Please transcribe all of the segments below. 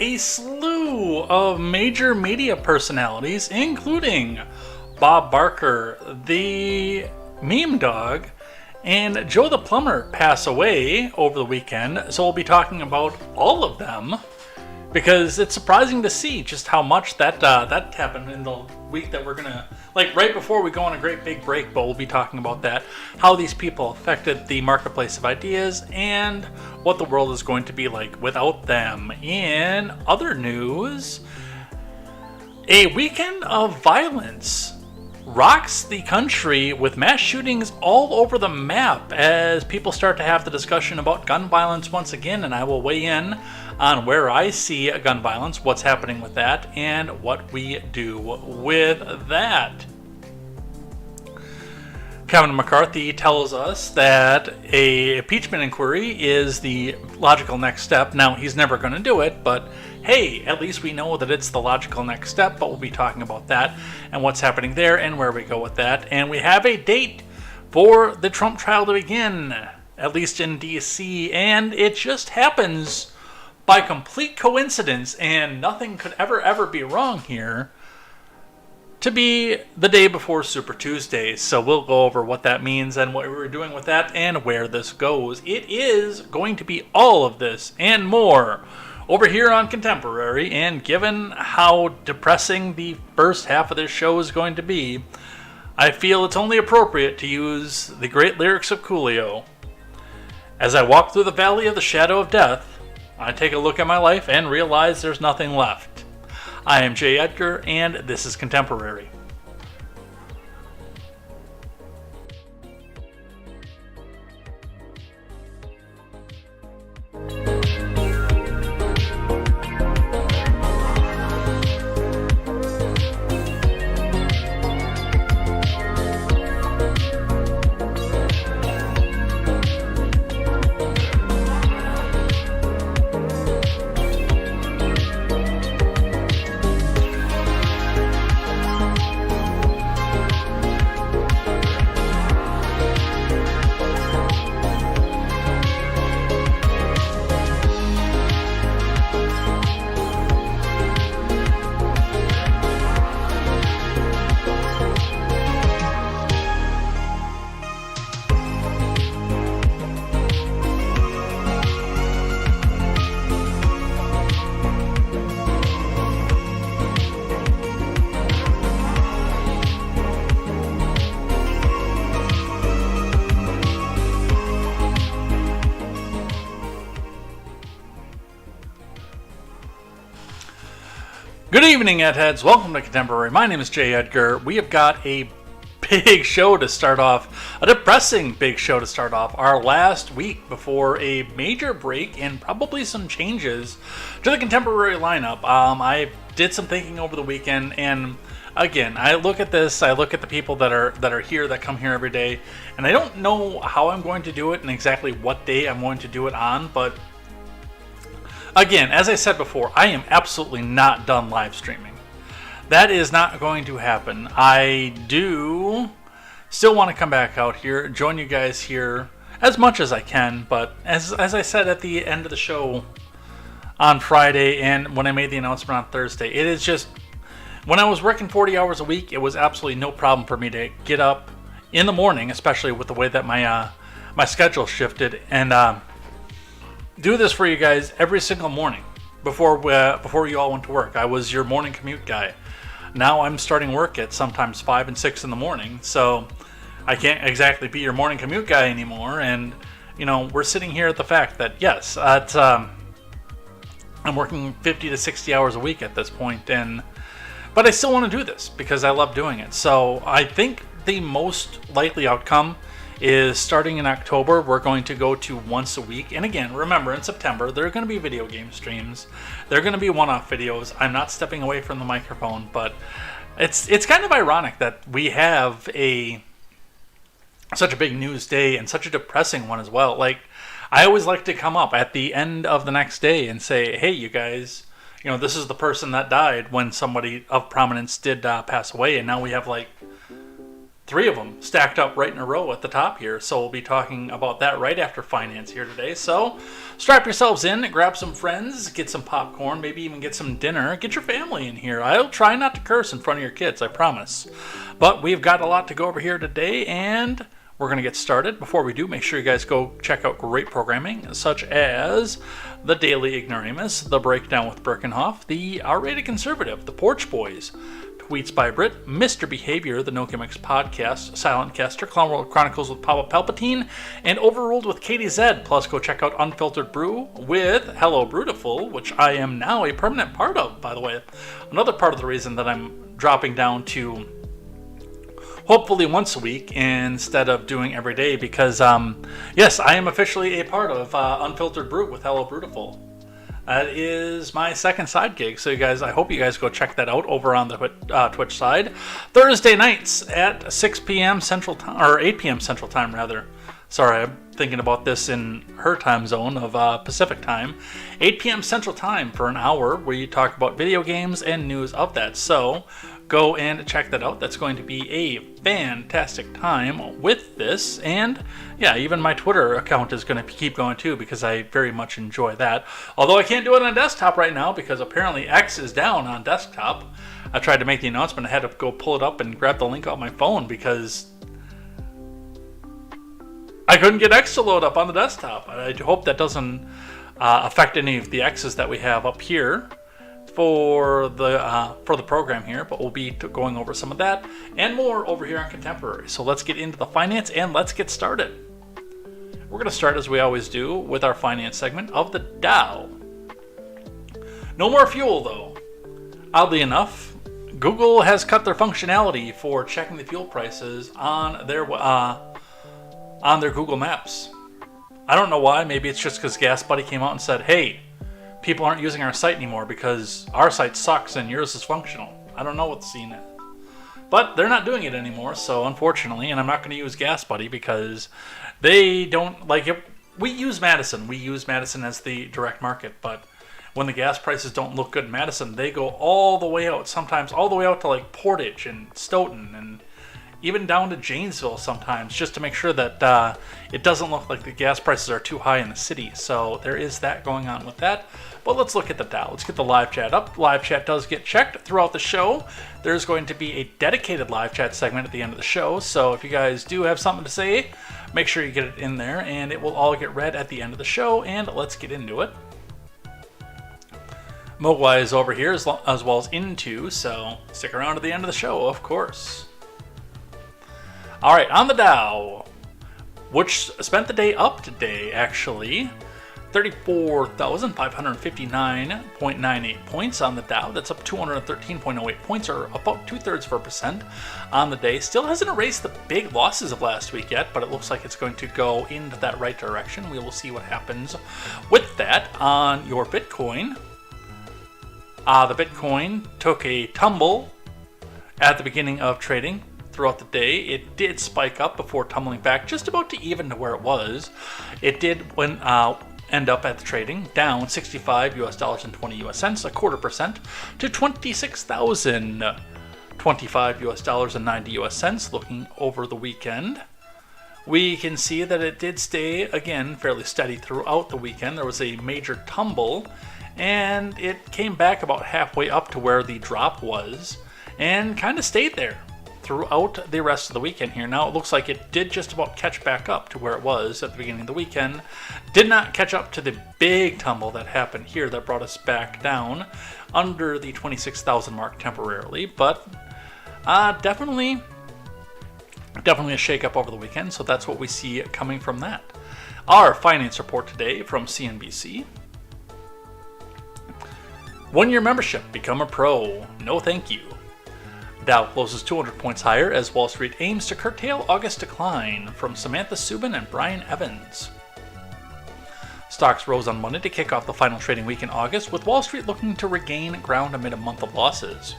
a slew of major media personalities, including Bob Barker, the meme dog, and Joe the Plumber pass away over the weekend. So we'll be talking about all of them, because it's surprising to see just how much that happened in the week that we're gonna, like, right before we go on a great big break. But we'll be talking about that, how these people affected the marketplace of ideas, and what the world is going to be like without them. In other news, a weekend of violence rocks the country with mass shootings all over the map as people start to have the discussion about gun violence once again, and I will weigh in on where I see gun violence, what's happening with that, and what we do with that. Kevin McCarthy tells us that a impeachment inquiry is the logical next step. Now, he's never going to do it, but hey, at least we know that it's the logical next step. But we'll be talking about that and what's happening there and where we go with that. And we have a date for the Trump trial to begin, at least in D.C., and it just happens by complete coincidence, and nothing could ever be wrong here, to be the day before Super Tuesday. So we'll go over what that means and what we're doing with that and where this goes. It is going to be all of this and more over here on Contemporary, and given how depressing the first half of this show is going to be, I feel it's only appropriate to use the great lyrics of Coolio. As I walk through the valley of the shadow of death, I take a look at my life and realize there's nothing left. I am Jay Edgar, and this is Contemporary. Good evening, Edheads. Welcome to Contemporary. My name is Jay Edgar. We have got a big show to start off, a depressing big show to start off, our last week before a major break and probably some changes to the Contemporary lineup. I did some thinking over the weekend, and again, I look at this, I look at the people that are here, that come here every day, and I don't know how I'm going to do it and exactly what day I'm going to do it on, but again, as I said before, I am absolutely not done live streaming. That is not going to happen. I do still want to come back out here, join you guys here as much as I can, but as I said at the end of the show on Friday and when I made the announcement on Thursday, it is just, when I was working 40 hours a week, it was absolutely no problem for me to get up in the morning, especially with the way that my schedule shifted, and do this for you guys every single morning before you all went to work. I was your morning commute guy. Now I'm starting work at sometimes 5 and 6 in the morning, so I can't exactly be your morning commute guy anymore. And you know, we're sitting here at the fact that yes, I'm working 50 to 60 hours a week at this point, but I still want to do this because I love doing it. So I think the most likely outcome is starting in October, we're going to go to once a week. And again, remember, in September, there are going to be video game streams. There are going to be one-off videos. I'm not stepping away from the microphone, but it's kind of ironic that we have such a big news day and such a depressing one as well. Like, I always like to come up at the end of the next day and say, hey, you guys, you know, this is the person that died when somebody of prominence did pass away, and now we have like three of them stacked up right in a row at the top here. So we'll be talking about that right after finance here today. So strap yourselves in, grab some friends, get some popcorn, maybe even get some dinner. Get your family in here. I'll try not to curse in front of your kids, I promise. But we've got a lot to go over here today, and we're going to get started. Before we do, make sure you guys go check out great programming such as the Daily Ignoramus, the Breakdown with Birkenhoff, the R-Rated Conservative, the Porch Boys, Tweets by Brit, Mr. Behavior, the No Gimmicks Podcast, Silent Caster, Clown World Chronicles with Papa Palpatine, and Overruled with KTZed. Plus, go check out Unfiltered Brew with Hello Brutiful, which I am now a permanent part of, by the way. Another part of the reason that I'm dropping down to hopefully once a week instead of doing every day, because, yes, I am officially a part of Unfiltered Brew with Hello Brutiful. That is my second side gig, so you guys, I hope you guys go check that out over on the Twitch side. Thursday nights at 6 p.m. Central Time, or 8 p.m. Central Time, rather. Sorry, I'm thinking about this in her time zone of Pacific Time. 8 p.m. Central Time for an hour where you talk about video games and news of that. So go and check that out. That's going to be a fantastic time with this. And yeah, even my Twitter account is going to keep going too, because I very much enjoy that. Although I can't do it on desktop right now because apparently X is down on desktop. I tried to make the announcement. I had to go pull it up and grab the link off my phone because I couldn't get X to load up on the desktop. I hope that doesn't affect any of the X's that we have up here for the program here, but we'll be going over some of that and more over here on Contemporary. So let's get into the finance and let's get started. We're going to start, as we always do, with our finance segment of the Dow. No more fuel, though. Oddly enough, Google has cut their functionality for checking the fuel prices on their Google Maps. I don't know why. Maybe it's just because GasBuddy came out and said, hey, people aren't using our site anymore because our site sucks and yours is functional. I don't know what the scene is. But they're not doing it anymore, so unfortunately, and I'm not going to use GasBuddy because they don't like it. We use Madison. We use Madison as the direct market, but when the gas prices don't look good in Madison, they go all the way out, sometimes all the way out to like Portage and Stoughton and even down to Janesville sometimes, just to make sure that it doesn't look like the gas prices are too high in the city. So there is that going on with that. But let's look at the Dow. Let's get the live chat up. Live chat does get checked throughout the show. There's going to be a dedicated live chat segment at the end of the show. So if you guys do have something to say, make sure you get it in there, and it will all get read at the end of the show. And let's get into it. Mogwai is over here as well as Into, so stick around to the end of the show, of course. All right, on the Dow, which spent the day up today, actually. 34,559.98 points on the Dow. That's up 213.08 points, or about 2/3% on the day. Still hasn't erased the big losses of last week yet, but it looks like it's going to go into that right direction. We will see what happens with that. On your Bitcoin, the Bitcoin took a tumble at the beginning of trading. Throughout the day, it did spike up before tumbling back just about to even to where it was. It did end up at the trading down $65.20, a 0.25% to $26,025.90 looking over the weekend. We can see that it did stay, again, fairly steady throughout the weekend. There was a major tumble, and it came back about halfway up to where the drop was, and kind of stayed there throughout the rest of the weekend here. Now it looks like it did just about catch back up to where it was at the beginning of the weekend. Did not catch up to the big tumble that happened here that brought us back down under the 26,000 mark temporarily, but definitely a shake-up over the weekend, so that's what we see coming from that. Our finance report today from CNBC. 1-year membership, become a pro. No thank you. Dow closes 200 points higher as Wall Street aims to curtail August decline, from Samantha Subin and Brian Evans. Stocks rose on Monday to kick off the final trading week in August, with Wall Street looking to regain ground amid a month of losses.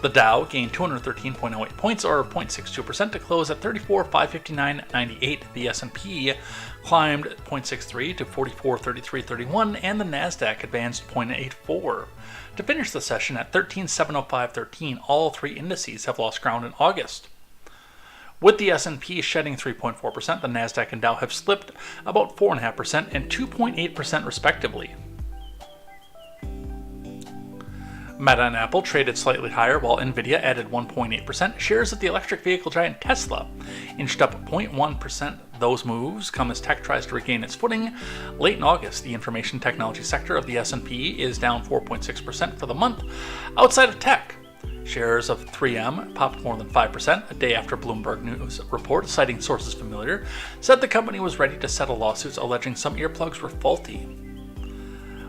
The Dow gained 213.08 points, or 0.62%, to close at 34,559.98. The S&P climbed 0.63 to 44,3331, and the Nasdaq advanced 0.84 to finish the session at 13,705.13. All three indices have lost ground in August. With the S&P shedding 3.4%, the Nasdaq and Dow have slipped about 4.5% and 2.8% respectively. Meta and Apple traded slightly higher, while Nvidia added 1.8%. Shares of the electric vehicle giant Tesla inched up 0.1%. Those moves come as tech tries to regain its footing. Late in August, the information technology sector of the S&P is down 4.6% for the month. Outside of tech, shares of 3M popped more than 5% a day after Bloomberg News report, citing sources familiar, said the company was ready to settle lawsuits alleging some earplugs were faulty.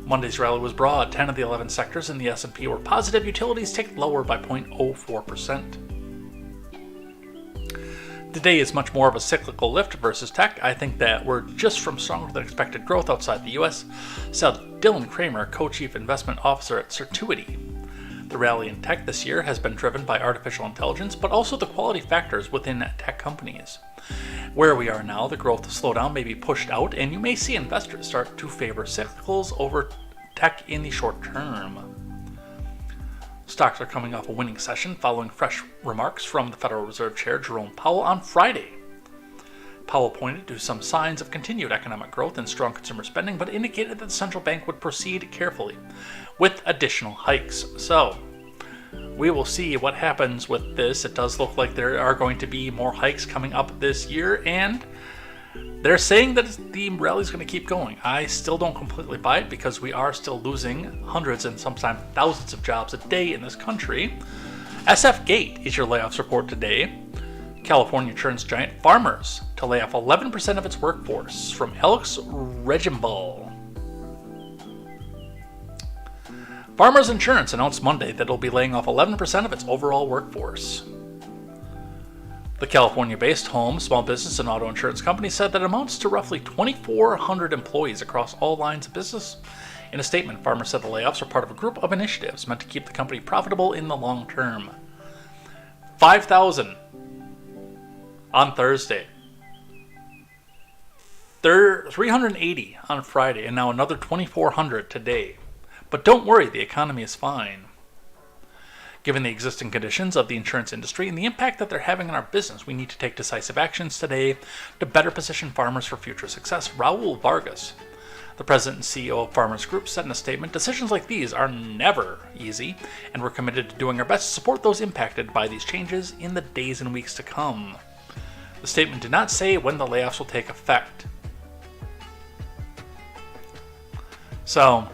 Monday's rally was broad. 10 of the 11 sectors in the S&P were positive. Utilities ticked lower by 0.04%. Today is much more of a cyclical lift versus tech. I think that we're just from stronger than expected growth outside the U.S., said Dylan Kramer, co-chief investment officer at Certuity. The rally in tech this year has been driven by artificial intelligence, but also the quality factors within tech companies. Where we are now, the growth slowdown may be pushed out, and you may see investors start to favor cyclicals over tech in the short term. Stocks are coming off a winning session following fresh remarks from the Federal Reserve Chair Jerome Powell on Friday. Powell pointed to some signs of continued economic growth and strong consumer spending, but indicated that the central bank would proceed carefully with additional hikes. So, we will see what happens with this. It does look like there are going to be more hikes coming up this year, and they're saying that the rally is going to keep going. I still don't completely buy it because we are still losing hundreds and sometimes thousands of jobs a day in this country. SF Gate is your layoffs report today. California insurance giant Farmers to lay off 11% of its workforce, from Alex Regimbal. Farmers Insurance announced Monday that it will be laying off 11% of its overall workforce. The California-based home, small business, and auto insurance company said that it amounts to roughly 2,400 employees across all lines of business. In a statement, Farmers said the layoffs are part of a group of initiatives meant to keep the company profitable in the long term. 5,000 on Thursday. 380 on Friday, and now another 2,400 today. But don't worry, the economy is fine. Given the existing conditions of the insurance industry and the impact that they're having on our business, we need to take decisive actions today to better position Farmers for future success. Raul Vargas, the president and CEO of Farmers Group, said in a statement, "Decisions like these are never easy, and we're committed to doing our best to support those impacted by these changes in the days and weeks to come." The statement did not say when the layoffs will take effect. So,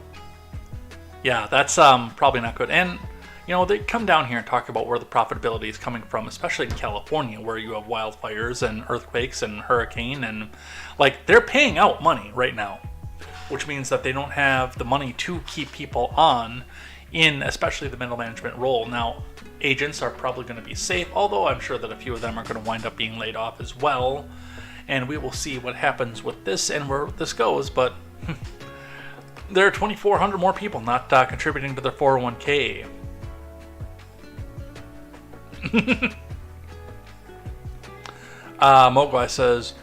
yeah, that's probably not good. And, they come down here and talk about where the profitability is coming from, especially in California, where you have wildfires and earthquakes and hurricane. And, they're paying out money right now, which means that they don't have the money to keep people on in especially the middle management role. Now, agents are probably going to be safe, although I'm sure that a few of them are going to wind up being laid off as well. And we will see what happens with this and where this goes, but there are 2,400 more people not contributing to their 401k. Mogwai says,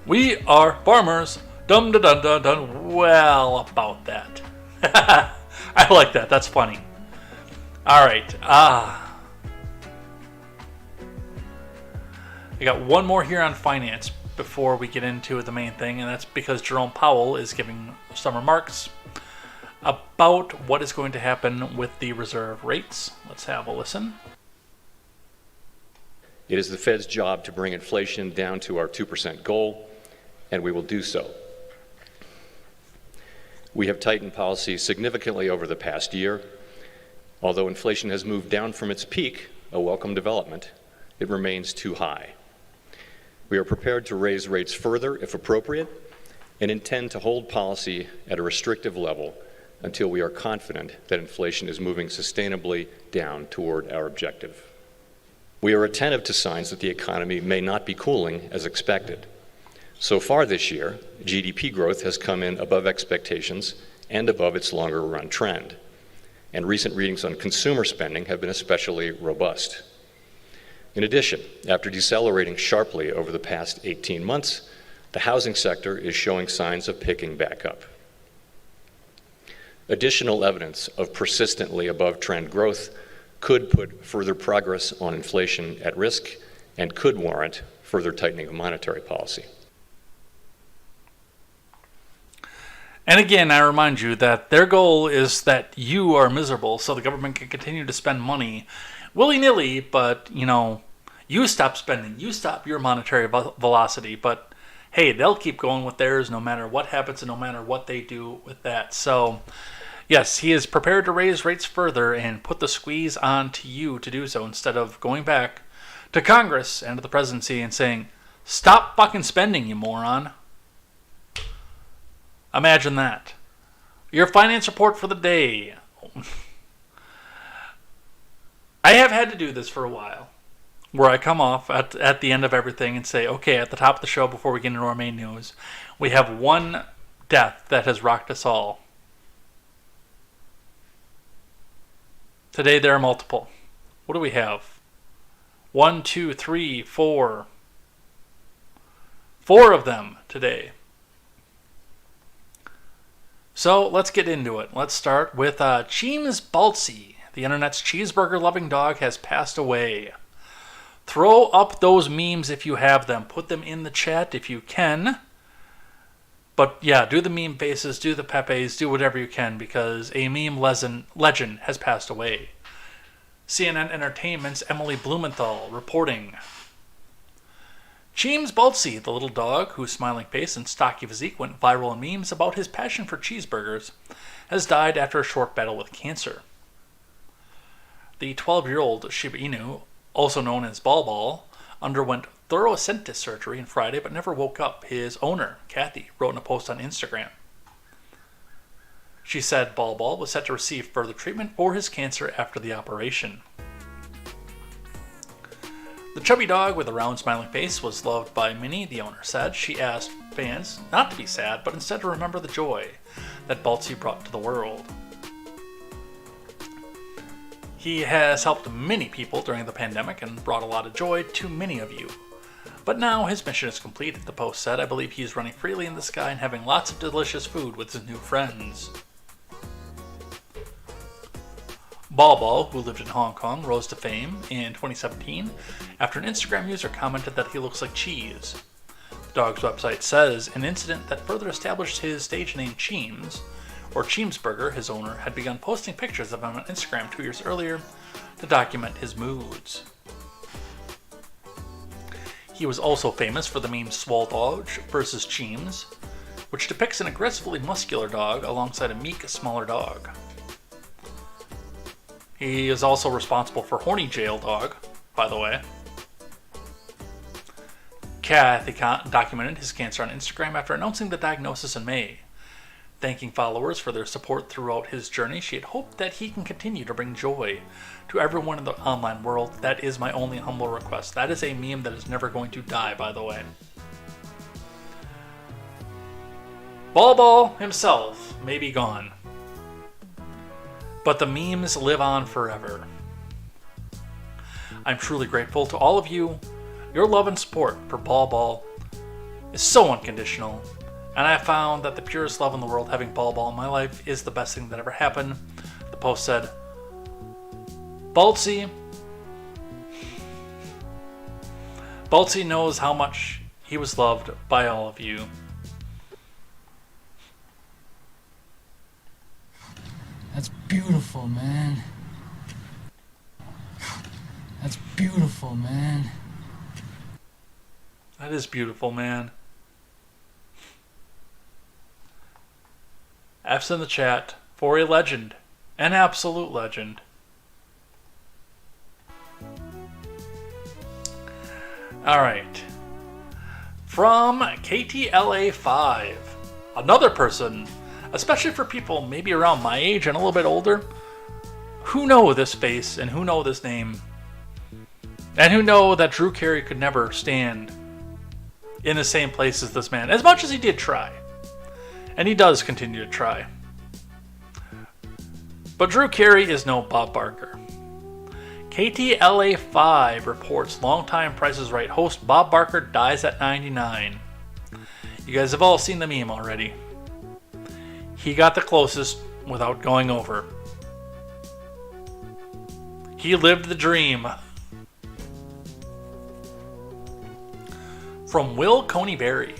"We are farmers. Dum da dun dun dun." Well, about that. I like that. That's funny. All right. I got one more here on finance before we get into the main thing, and that's because Jerome Powell is giving some remarks about what is going to happen with the reserve rates. Let's have a listen. It is the Fed's job to bring inflation down to our 2% goal, and we will do so. We have tightened policy significantly over the past year. Although inflation has moved down from its peak, a welcome development, it remains too high. We are prepared to raise rates further if appropriate and intend to hold policy at a restrictive level until we are confident that inflation is moving sustainably down toward our objective. We are attentive to signs that the economy may not be cooling as expected. So far this year, GDP growth has come in above expectations and above its longer run trend. And recent readings on consumer spending have been especially robust. In addition, after decelerating sharply over the past 18 months, the housing sector is showing signs of picking back up. Additional evidence of persistently above trend growth could put further progress on inflation at risk and could warrant further tightening of monetary policy. And again, I remind you that their goal is that you are miserable so the government can continue to spend money willy-nilly, but, you stop spending. You stop your monetary velocity, but hey, they'll keep going with theirs no matter what happens and no matter what they do with that. So, yes, he is prepared to raise rates further and put the squeeze on to you to do so instead of going back to Congress and to the presidency and saying, stop fucking spending, you moron. Imagine that. Your finance report for the day. I have had to do this for a while, where I come off at the end of everything and say, okay, at the top of the show before we get into our main news, we have one death that has rocked us all. Today there are multiple. What do we have? 1, 2, 3, 4. 4 of them today. So let's get into it. Let's start with Cheems Baltzy. The internet's cheeseburger-loving dog has passed away. Throw up those memes if you have them. Put them in the chat if you can. But yeah, do the meme faces, do the Pepes, do whatever you can, because a meme legend has passed away. CNN Entertainment's Emily Blumenthal reporting. Cheems Baltzy, the little dog whose smiling face and stocky physique went viral in memes about his passion for cheeseburgers, has died after a short battle with cancer. The 12-year-old Shiba Inu, also known as Ball Ball, underwent thoracentis surgery on Friday but never woke up, his owner, Kathy, wrote in a post on Instagram. She said Ball Ball was set to receive further treatment for his cancer after the operation. The chubby dog with a round smiling face was loved by many, the owner said. She asked fans not to be sad, but instead to remember the joy that Baltzy brought to the world. He has helped many people during the pandemic and brought a lot of joy to many of you. But now his mission is complete, the post said. I believe he is running freely in the sky and having lots of delicious food with his new friends. Ball Ball, who lived in Hong Kong, rose to fame in 2017 after an Instagram user commented that he looks like cheese. The dog's website says an incident that further established his stage name Cheems, or Cheemsburger, his owner, had begun posting pictures of him on Instagram 2 years earlier to document his moods. He was also famous for the meme Swole Dog versus Cheems, which depicts an aggressively muscular dog alongside a meek, smaller dog. He is also responsible for Horny Jail Dog, by the way. Kathy documented his cancer on Instagram after announcing the diagnosis in May. Thanking followers for their support throughout his journey, she had hoped that he can continue to bring joy to everyone in the online world. That is my only humble request. That is a meme that is never going to die, by the way. Ball Ball himself may be gone, but the memes live on forever. I'm truly grateful to all of you. Your love and support for Ball Ball is so unconditional, and I found that the purest love in the world, having Ball Ball in my life, is the best thing that ever happened. The post said, Baltzy knows how much he was loved by all of you. That's beautiful, man. That's beautiful, man. That is beautiful, man. F's in the chat for a legend. An absolute legend. Alright. From KTLA5. Another person, especially for people maybe around my age and a little bit older, who know this face and who know this name, and who know that Drew Carey could never stand in the same place as this man, as much as he did try. And he does continue to try. But Drew Carey is no Bob Barker. KTLA5 reports longtime Price is Right host Bob Barker dies at 99. You guys have all seen the meme already. He got the closest without going over. He lived the dream. From Will Coneyberry.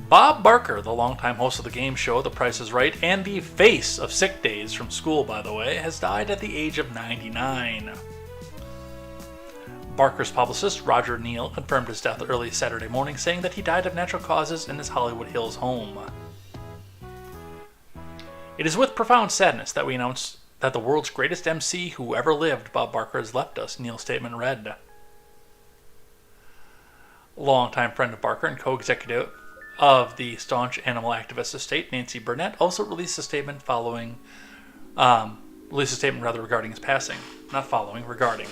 Bob Barker, the longtime host of the game show The Price is Right and the face of sick days from school, by the way, has died at the age of 99. Barker's publicist, Roger Neal, confirmed his death early Saturday morning, saying that he died of natural causes in his Hollywood Hills home. It is with profound sadness that we announce that the world's greatest MC who ever lived, Bob Barker, has left us, Neal's statement read. Longtime friend of Barker and co-executive of the staunch animal activist estate, Nancy Burnett, also released a statement regarding his passing. Not following, regarding.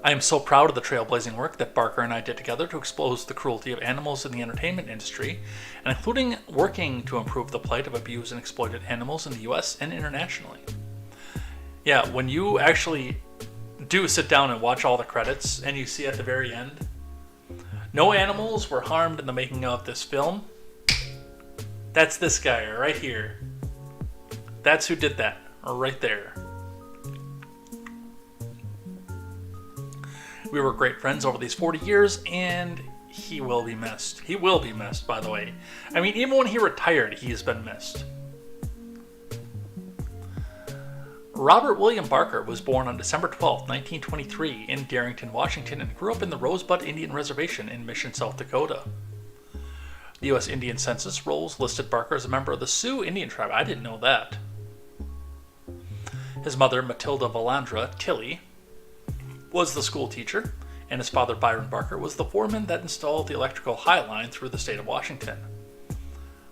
I am so proud of the trailblazing work that Barker and I did together to expose the cruelty of animals in the entertainment industry, and including working to improve the plight of abused and exploited animals in the US and internationally. Yeah, when you actually do sit down and watch all the credits, and you see at the very end, no animals were harmed in the making of this film. That's this guy right here. That's who did that, right there. We were great friends over these 40 years, and he will be missed. He will be missed, by the way. I mean, even when he retired, he has been missed. Robert William Barker was born on December 12, 1923 in Darrington, Washington, and grew up in the Rosebud Indian Reservation in Mission, South Dakota. The U.S. Indian Census rolls listed Barker as a member of the Sioux Indian tribe. I didn't know that. His mother, Matilda Valandra Tilley, was the school teacher, and his father, Byron Barker, was the foreman that installed the electrical high line through the state of Washington.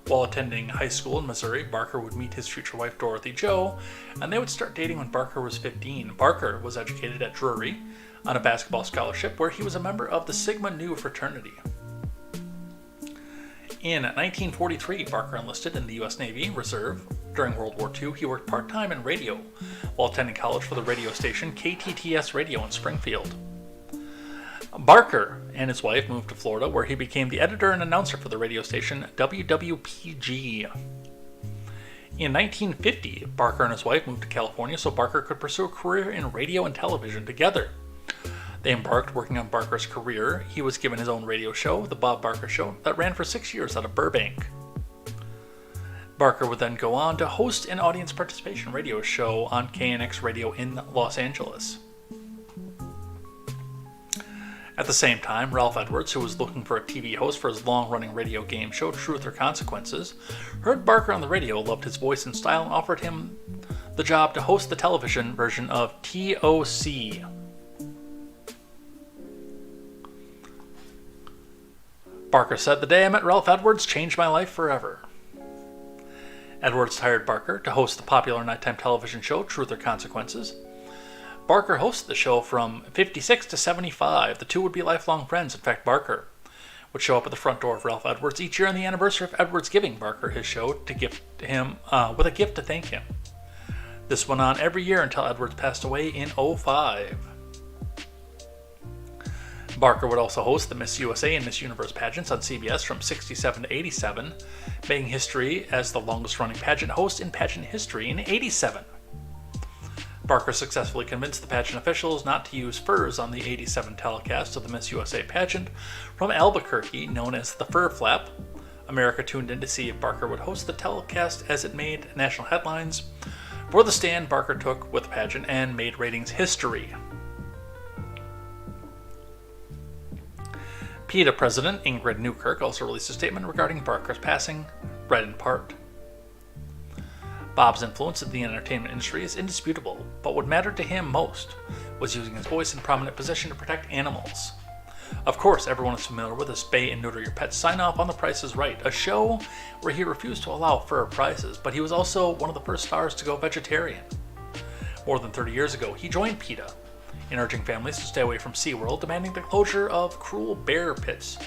While attending high school in Missouri, Barker would meet his future wife, Dorothy Jo, and they would start dating when Barker was 15. Barker was educated at Drury on a basketball scholarship where he was a member of the Sigma Nu fraternity. In 1943, Barker enlisted in the U.S. Navy Reserve. During World War II, he worked part-time in radio while attending college for the radio station KTZed Radio in Springfield. Barker and his wife moved to Florida, where he became the editor and announcer for the radio station WWPG. In 1950, Barker and his wife moved to California so Barker could pursue a career in radio and television together. They embarked working on Barker's career. He was given his own radio show, The Bob Barker Show, that ran for 6 years out of Burbank. Barker would then go on to host an audience participation radio show on KNX Radio in Los Angeles. At the same time, Ralph Edwards, who was looking for a TV host for his long-running radio game show Truth or Consequences, heard Barker on the radio, loved his voice and style, and offered him the job to host the television version of TOC. Barker said, "The day I met Ralph Edwards changed my life forever." Edwards hired Barker to host the popular nighttime television show Truth or Consequences. Barker hosted the show from 56 to 75. The two would be lifelong friends. In fact, Barker would show up at the front door of Ralph Edwards each year on the anniversary of Edwards giving Barker his show to gift him with a gift to thank him. This went on every year until Edwards passed away in 2005. Barker would also host the Miss USA and Miss Universe pageants on CBS from 67 to 87, making history as the longest-running pageant host in pageant history in 87. Barker successfully convinced the pageant officials not to use furs on the 87 telecast of the Miss USA pageant from Albuquerque, known as the Fur Flap. America tuned in to see if Barker would host the telecast as it made national headlines for the stand Barker took with the pageant and made ratings history. PETA President Ingrid Newkirk also released a statement regarding Barker's passing, read in part. Bob's influence in the entertainment industry is indisputable, but what mattered to him most was using his voice in prominent position to protect animals. Of course, everyone is familiar with his Spay and Neuter Your Pet sign-off on The Price is Right, a show where he refused to allow fur prizes, but he was also one of the first stars to go vegetarian. More than 30 years ago, he joined PETA in urging families to stay away from SeaWorld, demanding the closure of cruel bear pits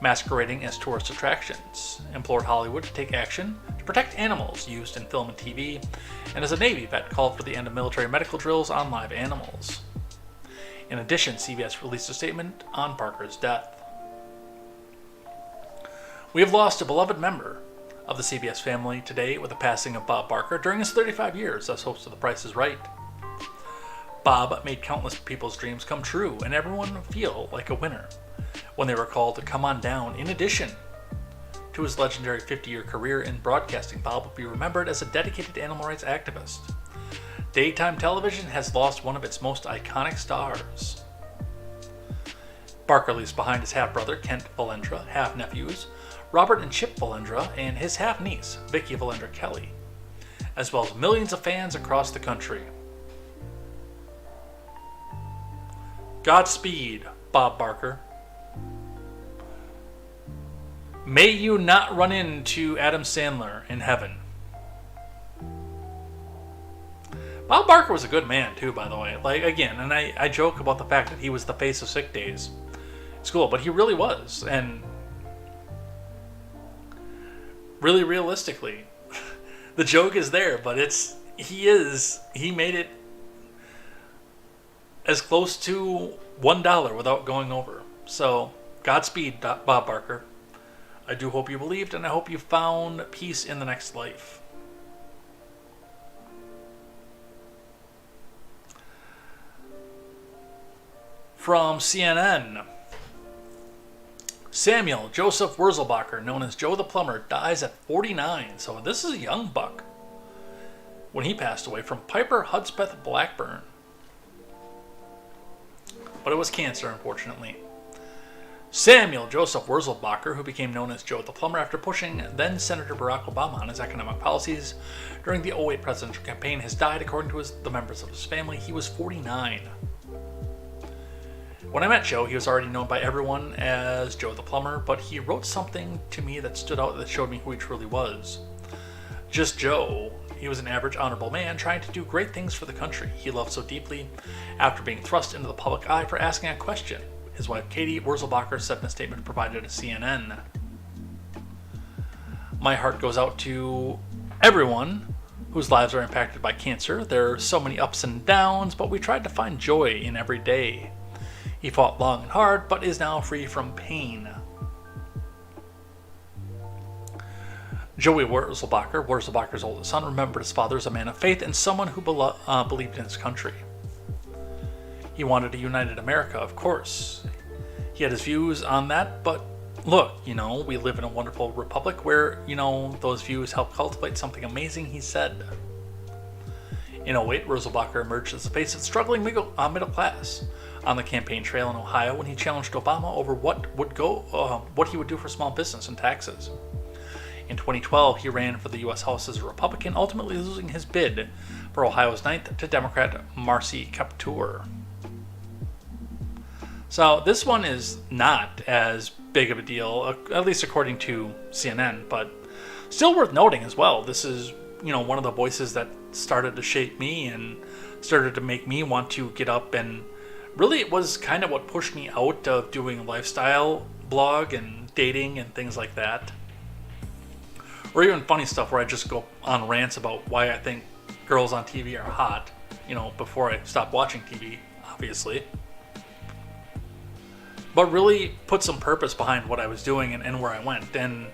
masquerading as tourist attractions, implored Hollywood to take action to protect animals used in film and TV, and as a Navy vet called for the end of military medical drills on live animals. In addition, CBS released a statement on Barker's death. We have lost a beloved member of the CBS family today with the passing of Bob Barker during his 35 years as host of The Price is Right. Bob made countless people's dreams come true and everyone feel like a winner when they were called to come on down. In addition to his legendary 50-year career in broadcasting, Bob will be remembered as a dedicated animal rights activist. Daytime television has lost one of its most iconic stars. Barker leaves behind his half-brother, Kent Valendra, half-nephews, Robert and Chip Valendra, and his half-niece, Vicky Valendra Kelly, as well as millions of fans across the country. Godspeed, Bob Barker. May you not run into Adam Sandler in heaven. Bob Barker was a good man, too, by the way. Again, and I joke about the fact that he was the face of sick days at school, but he really was. And really realistically, the joke is there, but he made it as close to $1 without going over. So, Godspeed, Bob Barker. I do hope you believed, and I hope you found peace in the next life. From CNN, Samuel Joseph Wurzelbacher, known as Joe the Plumber, dies at 49. So this is a young buck when he passed away from Piper Hudspeth Blackburn. But it was cancer, unfortunately. Samuel Joseph Wurzelbacher, who became known as Joe the Plumber after pushing then-Senator Barack Obama on his economic policies during the 2008 presidential campaign, has died according to the members of his family. He was 49. When I met Joe, he was already known by everyone as Joe the Plumber, but he wrote something to me that stood out that showed me who he truly was. Just Joe. He was an average, honorable man trying to do great things for the country he loved so deeply after being thrust into the public eye for asking a question, his wife Katie Wurzelbacher said in a statement provided to CNN. My heart goes out to everyone whose lives are impacted by cancer. There are so many ups and downs, but we tried to find joy in every day. He fought long and hard, but is now free from pain. Joey Wurzelbacher, Wurzelbacher's oldest son, remembered his father as a man of faith and someone who believed in his country. He wanted a united America, of course. He had his views on that, but look, we live in a wonderful republic where, those views help cultivate something amazing, he said. In 2008, Wurzelbacher emerged as the face of the struggling middle class on the campaign trail in Ohio when he challenged Obama over what he would do for small business and taxes. In 2012, he ran for the U.S. House as a Republican, ultimately losing his bid for Ohio's 9th to Democrat Marcy Kaptur. So this one is not as big of a deal, at least according to CNN, but still worth noting as well. This is, one of the voices that started to shape me and started to make me want to get up, and really it was kind of what pushed me out of doing a lifestyle blog and dating and things like that. Or even funny stuff where I just go on rants about why I think girls on TV are hot, before I stop watching TV, obviously. But really put some purpose behind what I was doing and where I went. And,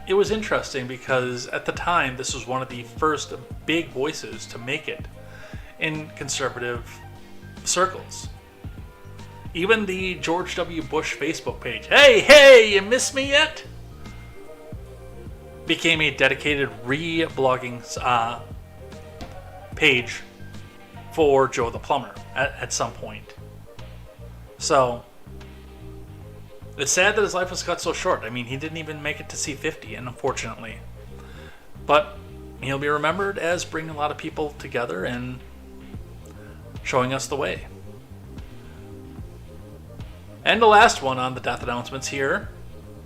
it was interesting because at the time, this was one of the first big voices to make it in conservative circles. Even the George W. Bush Facebook page, hey, you miss me yet? Became a dedicated re-blogging page for Joe the Plumber at some point. So, it's sad that his life was cut so short. I mean, he didn't even make it to see 50, and unfortunately. But he'll be remembered as bringing a lot of people together and showing us the way. And the last one on the death announcements here,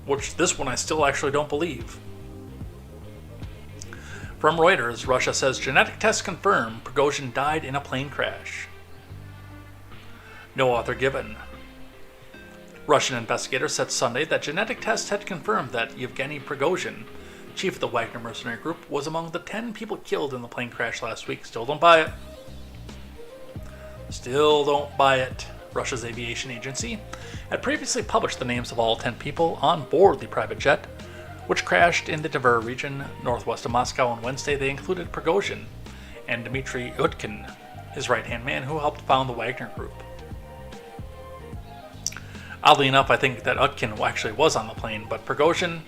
which this one I still actually don't believe. From Reuters, Russia says genetic tests confirm Prigozhin died in a plane crash. No author given. Russian investigators said Sunday that genetic tests had confirmed that Yevgeny Prigozhin, chief of the Wagner mercenary group, was among the 10 people killed in the plane crash last week. Still don't buy it. Still don't buy it. Russia's aviation agency had previously published the names of all 10 people on board the private jet, which crashed in the Tver region northwest of Moscow on Wednesday. They included Prigozhin and Dmitry Utkin, his right-hand man who helped found the Wagner Group. Oddly enough, I think that Utkin actually was on the plane, but Prigozhin,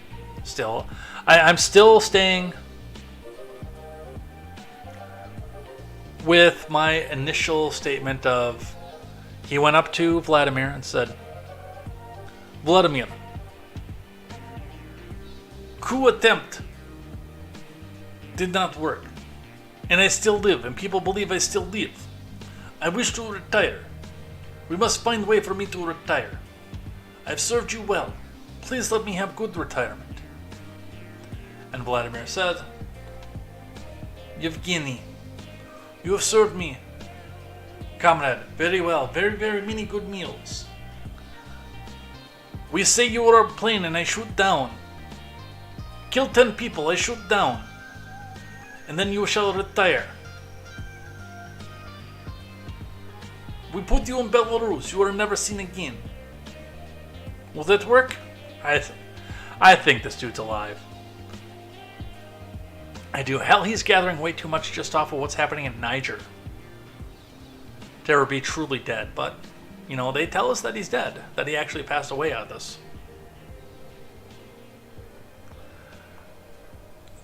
still, I'm still staying with my initial statement of he went up to Vladimir and said, Vladimir, coup attempt did not work, and I still live, and people believe I still live. I wish to retire. We must find a way for me to retire. I've served you well. Please let me have good retirement. And Vladimir said, Yevgeny, you have served me, comrade, very well. Very, very many good meals. We say you are a plane and I shoot down. Kill 10 people, I shoot down. And then you shall retire. We put you in Belarus, you are never seen again. Will that work? I think this dude's alive. I do. Hell, he's gathering way too much just off of what's happening in Niger to ever be truly dead. But, you know, they tell us that he's dead, that he actually passed away out of this.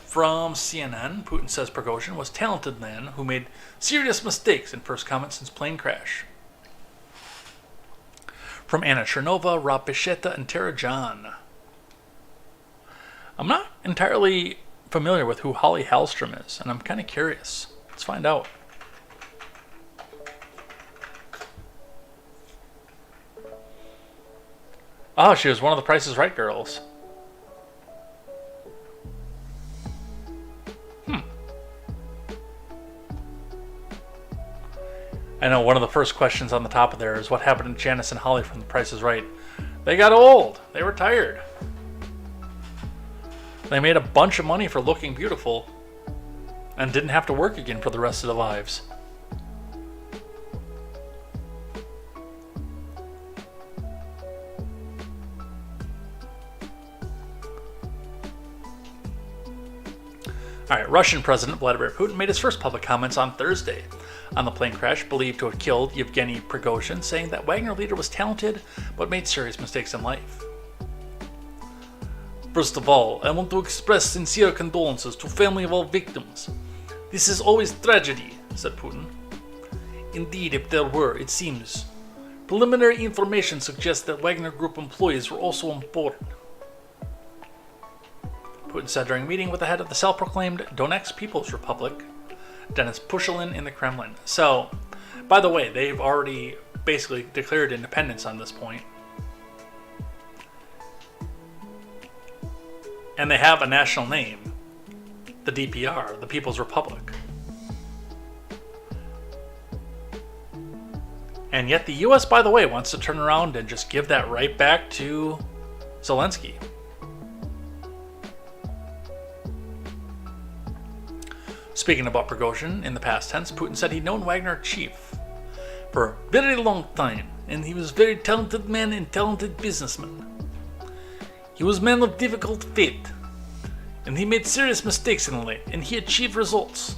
From CNN, Putin says Prigozhin was a talented man who made serious mistakes in first comment since plane crash. From Anna Chernova, Rob Bichetta, and Tara John. I'm not entirely familiar with who Holly Hallstrom is, and I'm kind of curious. Let's find out. Oh, she was one of the Price is Right girls. I know one of the first questions on the top of there is what happened to Janice and Holly from The Price is Right. They got old. They retired. They made a bunch of money for looking beautiful and didn't have to work again for the rest of their lives. Alright, Russian President Vladimir Putin made his first public comments on Thursday on the plane crash believed to have killed Yevgeny Prigozhin, saying that Wagner leader was talented but made serious mistakes in life. First of all, I want to express sincere condolences to family of all victims. This is always tragedy, said Putin. Indeed, if there were, it seems. Preliminary information suggests that Wagner Group employees were also on board. Putin said during a meeting with the head of the self-proclaimed Donetsk People's Republic, Denis Pushilin, in the Kremlin. So, by the way, they've already basically declared independence on this point. And they have a national name, the DPR, the People's Republic. And yet the US, by the way, wants to turn around and just give that right back to Zelensky. Speaking about Prigozhin in the past tense, Putin said he'd known Wagner chief for a very long time, and he was a very talented man and talented businessman. He was a man of difficult fate, and he made serious mistakes in life, and he achieved results.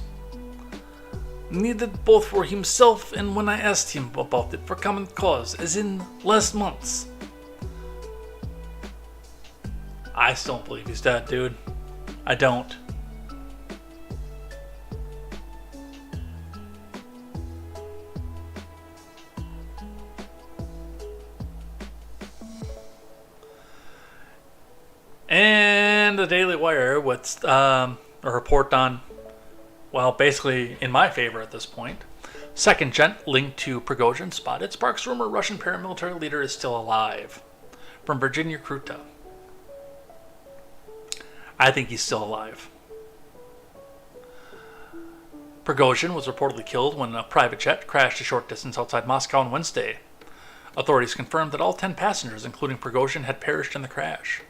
Needed both for himself and when I asked him about it for common cause, as in last months. I still don't believe he's dead, dude. I don't. And the Daily Wire with a report on, well, basically in my favor at this point. Second jet linked to Prigozhin spotted sparks rumor Russian paramilitary leader is still alive. From Virginia Kruta. I think he's still alive. Prigozhin was reportedly killed when a private jet crashed a short distance outside Moscow on Wednesday. Authorities confirmed that all 10 passengers, including Prigozhin, had perished in the crash.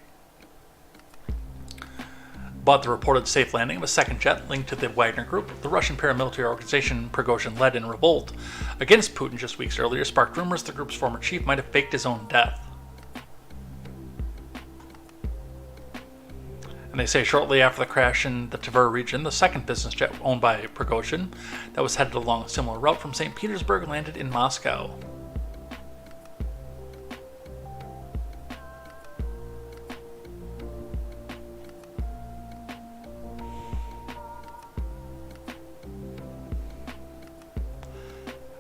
But the reported safe landing of a second jet linked to the Wagner Group, the Russian paramilitary organization Prigozhin led in revolt against Putin just weeks earlier, sparked rumors the group's former chief might have faked his own death. And they say shortly after the crash in the Tver region, the second business jet owned by Prigozhin that was headed along a similar route from St. Petersburg landed in Moscow.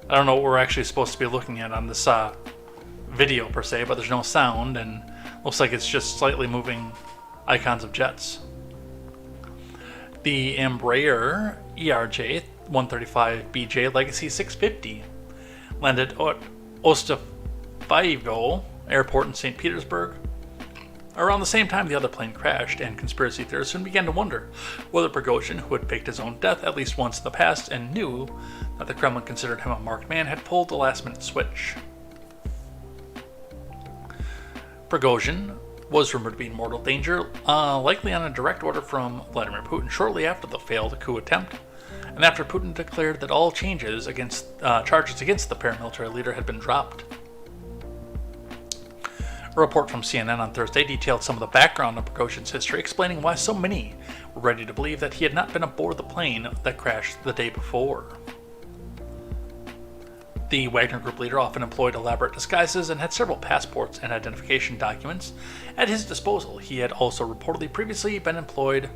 I don't know what we're actually supposed to be looking at on this video per se, but there's no sound and looks like it's just slightly moving icons of jets. The Embraer ERJ 135BJ Legacy 650 landed at Ostafivo Airport in St. Petersburg around the same time the other plane crashed, and conspiracy theorists soon began to wonder whether Prigozhin, who had faked his own death at least once in the past and knew that the Kremlin considered him a marked man, had pulled the last-minute switch. Prigozhin was rumored to be in mortal danger, likely on a direct order from Vladimir Putin shortly after the failed coup attempt, and after Putin declared that all charges against the paramilitary leader had been dropped. A report from CNN on Thursday detailed some of the background of Prigozhin's history, explaining why so many were ready to believe that he had not been aboard the plane that crashed the day before. The Wagner Group leader often employed elaborate disguises and had several passports and identification documents at his disposal. He had also reportedly previously employed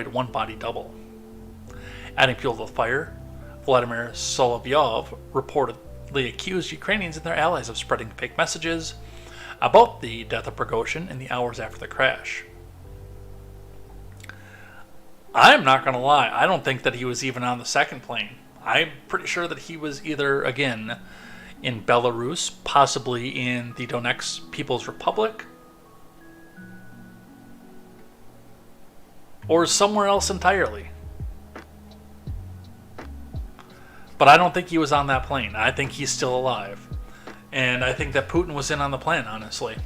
one body double. Adding fuel to the fire, Vladimir Solovyov reportedly accused Ukrainians and their allies of spreading fake messages about the death of Prigozhin in the hours after the crash. I'm not going to lie, I don't think that he was even on the second plane. I'm pretty sure that he was either, again, in Belarus, possibly in the Donetsk People's Republic, or somewhere else entirely. But I don't think he was on that plane. I think he's still alive. And I think that Putin was in on the plan, honestly.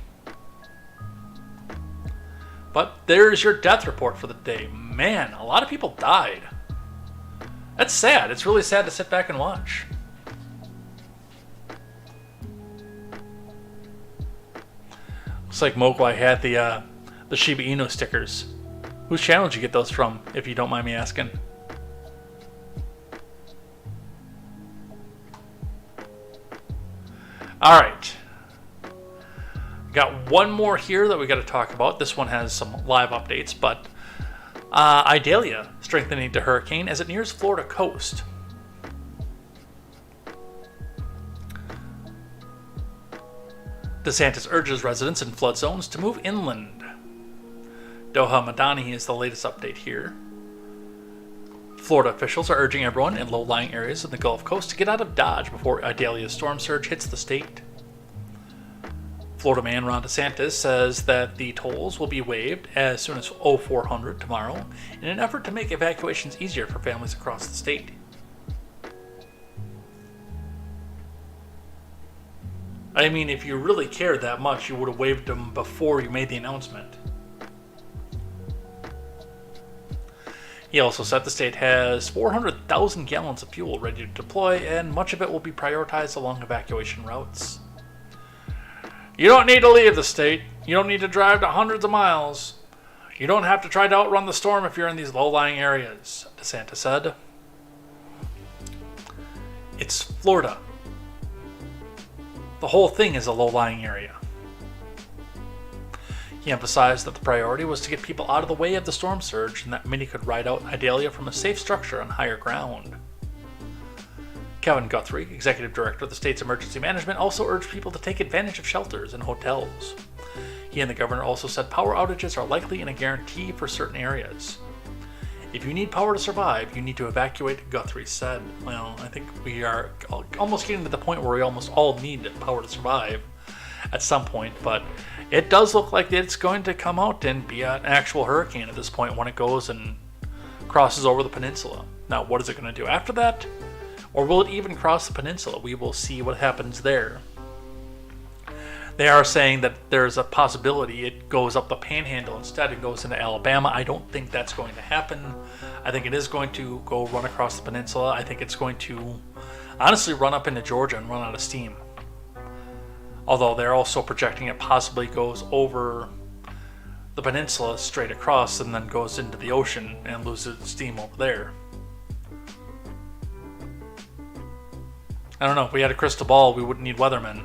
But there's your death report for the day. Man, a lot of people died. That's sad. It's really sad to sit back and watch. Looks like Mogwai had the Shiba Inu stickers. Whose channel did you get those from, if you don't mind me asking? Alright. Got one more here that we got to talk about. This one has some live updates, but Idalia strengthening to hurricane as it nears Florida coast. DeSantis urges residents in flood zones to move inland. Doha Madani is the latest update here. Florida officials are urging everyone in low-lying areas in the Gulf Coast to get out of Dodge before Idalia's storm surge hits the state. Florida man Ron DeSantis says that the tolls will be waived as soon as 0400 tomorrow in an effort to make evacuations easier for families across the state. I mean, if you really cared that much, you would have waived them before you made the announcement. He also said the state has 400,000 gallons of fuel ready to deploy, and much of it will be prioritized along evacuation routes. You don't need to leave the state. You don't need to drive to hundreds of miles. You don't have to try to outrun the storm if you're in these low-lying areas, DeSantis said. It's Florida. The whole thing is a low-lying area. He emphasized that the priority was to get people out of the way of the storm surge and that many could ride out Idalia from a safe structure on higher ground. Kevin Guthrie, executive director of the state's emergency management, also urged people to take advantage of shelters and hotels. He and the governor also said power outages are likely and a guarantee for certain areas. If you need power to survive, you need to evacuate, Guthrie said. Well, I think we are almost getting to the point where we almost all need power to survive at some point, but it does look like it's going to come out and be an actual hurricane at this point when it goes and crosses over the peninsula. Now, what is it going to do after that? Or will it even cross the peninsula? We will see what happens there. They are saying that there's a possibility it goes up the panhandle instead and goes into Alabama. I don't think that's going to happen. I think it is going to go run across the peninsula. I think it's going to honestly run up into Georgia and run out of steam. Although they're also projecting it possibly goes over the peninsula straight across and then goes into the ocean and loses steam over there. I don't know, if we had a crystal ball, we wouldn't need weathermen.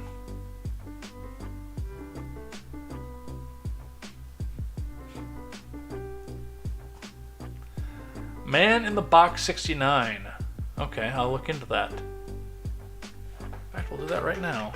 Man in the Box 69. Okay, I'll look into that. In fact, we'll do that right now.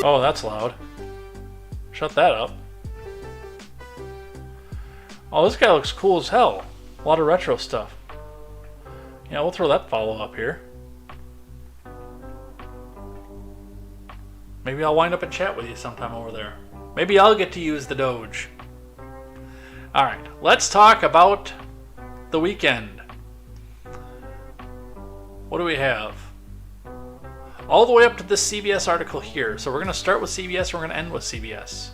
Oh, that's loud. Shut that up. Oh, this guy looks cool as hell. A lot of retro stuff. Yeah, we'll throw that follow up here. Maybe I'll wind up and chat with you sometime over there. Maybe I'll get to use the Doge. Alright, let's talk about the weekend. What do we have? All the way up to this CBS article here. So we're going to start with CBS and we're going to end with CBS.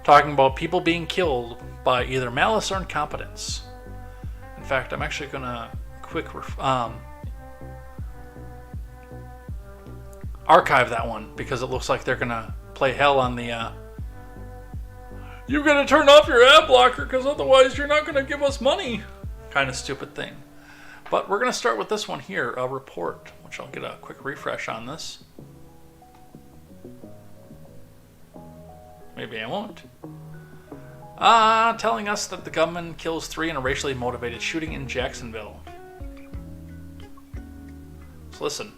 Talking about people being killed by either malice or incompetence. In fact, I'm actually going to archive that one because it looks like they're going to play hell on the you've got to turn off your ad blocker because otherwise you're not going to give us money kind of stupid thing. But we're going to start with this one here, a report, which I'll get a quick refresh on this. Maybe I won't. Telling us that the gunman kills 3 in a racially motivated shooting in Jacksonville. Let's listen.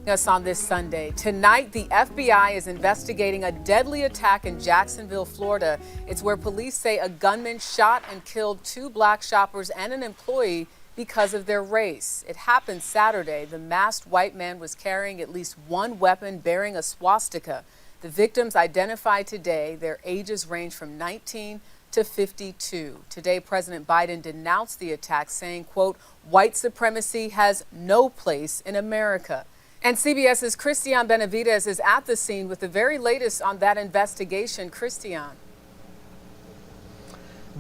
Us on this Sunday. Tonight, the FBI is investigating a deadly attack in Jacksonville, Florida. It's where police say a gunman shot and killed 2 black shoppers and an employee because of their race. It happened Saturday. The masked white man was carrying at least one weapon bearing a swastika. The victims identified today, their ages range from 19 to 52. Today, President Biden denounced the attack, saying, quote, white supremacy has no place in America. And CBS's Christian Benavides is at the scene with the very latest on that investigation. Christian.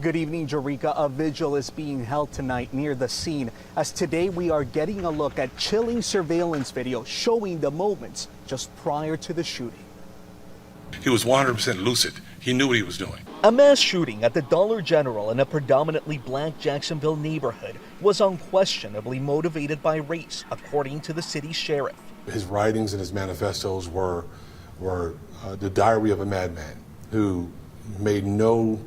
Good evening, Jerika. A vigil is being held tonight near the scene, as today we are getting a look at chilling surveillance video showing the moments just prior to the shooting. He was 100% lucid. He knew what he was doing. A mass shooting at the Dollar General in a predominantly black Jacksonville neighborhood was unquestionably motivated by race, according to the city sheriff. His writings and his manifestos were the diary of a madman who made no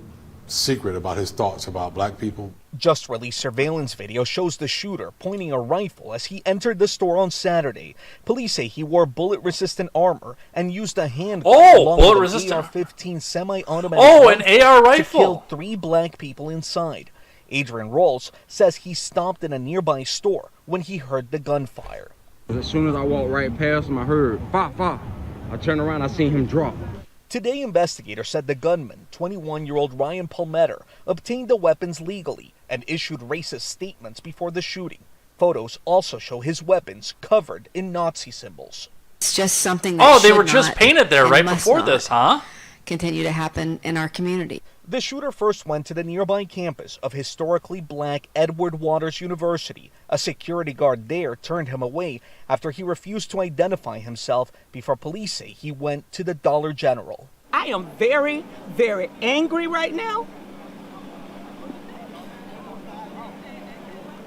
secret about his thoughts about black people. Just released surveillance video shows the shooter pointing a rifle as he entered the store on Saturday. Police say he wore bullet-resistant armor and used a handgun along with an AR-15 semi-automatic an AR rifle to kill 3 black people inside. Adrian Rolls says he stopped in a nearby store when he heard the gunfire. As soon as I walked right past him, I heard, "Fa, fa." I turned around, I seen him drop. Today, investigators said the gunman, 21-year-old Ryan Palmetter, obtained the weapons legally and issued racist statements before the shooting. Photos also show his weapons covered in Nazi symbols. It's just something that they were just painted there right before this, huh? Continue to happen in our community. The shooter first went to the nearby campus of historically black Edward Waters University. A security guard there turned him away after he refused to identify himself before police say he went to the Dollar General. I am very, very angry right now.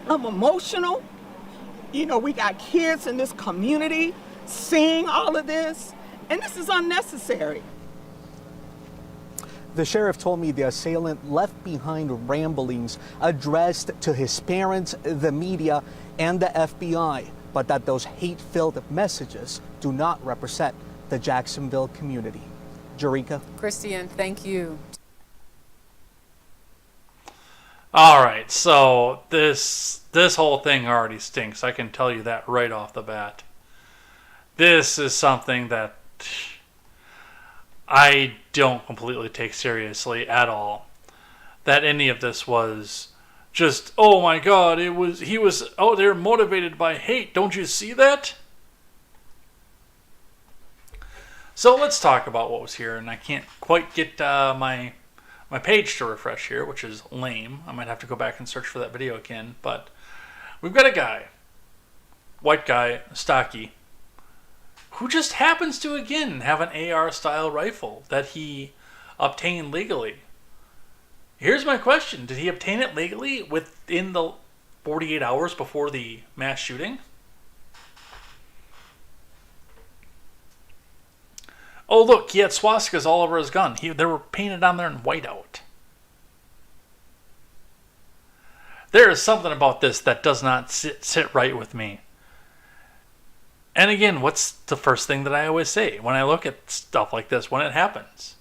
I'm emotional. You know, we got kids in this community seeing all of this, and this is unnecessary. The sheriff told me the assailant left behind ramblings addressed to his parents, the media, and the FBI, but that those hate-filled messages do not represent the Jacksonville community. Jerika? Christian, thank you. All right, so this whole thing already stinks. I can tell you that right off the bat. This is something that I don't completely take seriously at all. That any of this was just, oh my God, they're motivated by hate. Don't you see that? So let's talk about what was here, and I can't quite get my page to refresh here, which is lame. I might have to go back and search for that video again, but we've got a guy, white guy, stocky, who just happens to again have an AR-style rifle that he obtained legally. Here's my question. Did he obtain it legally within the 48 hours before the mass shooting? Oh, look, he had swastikas all over his gun. They were painted on there in whiteout. There is something about this that does not sit right with me. And again, what's the first thing that I always say when I look at stuff like this, when it happens?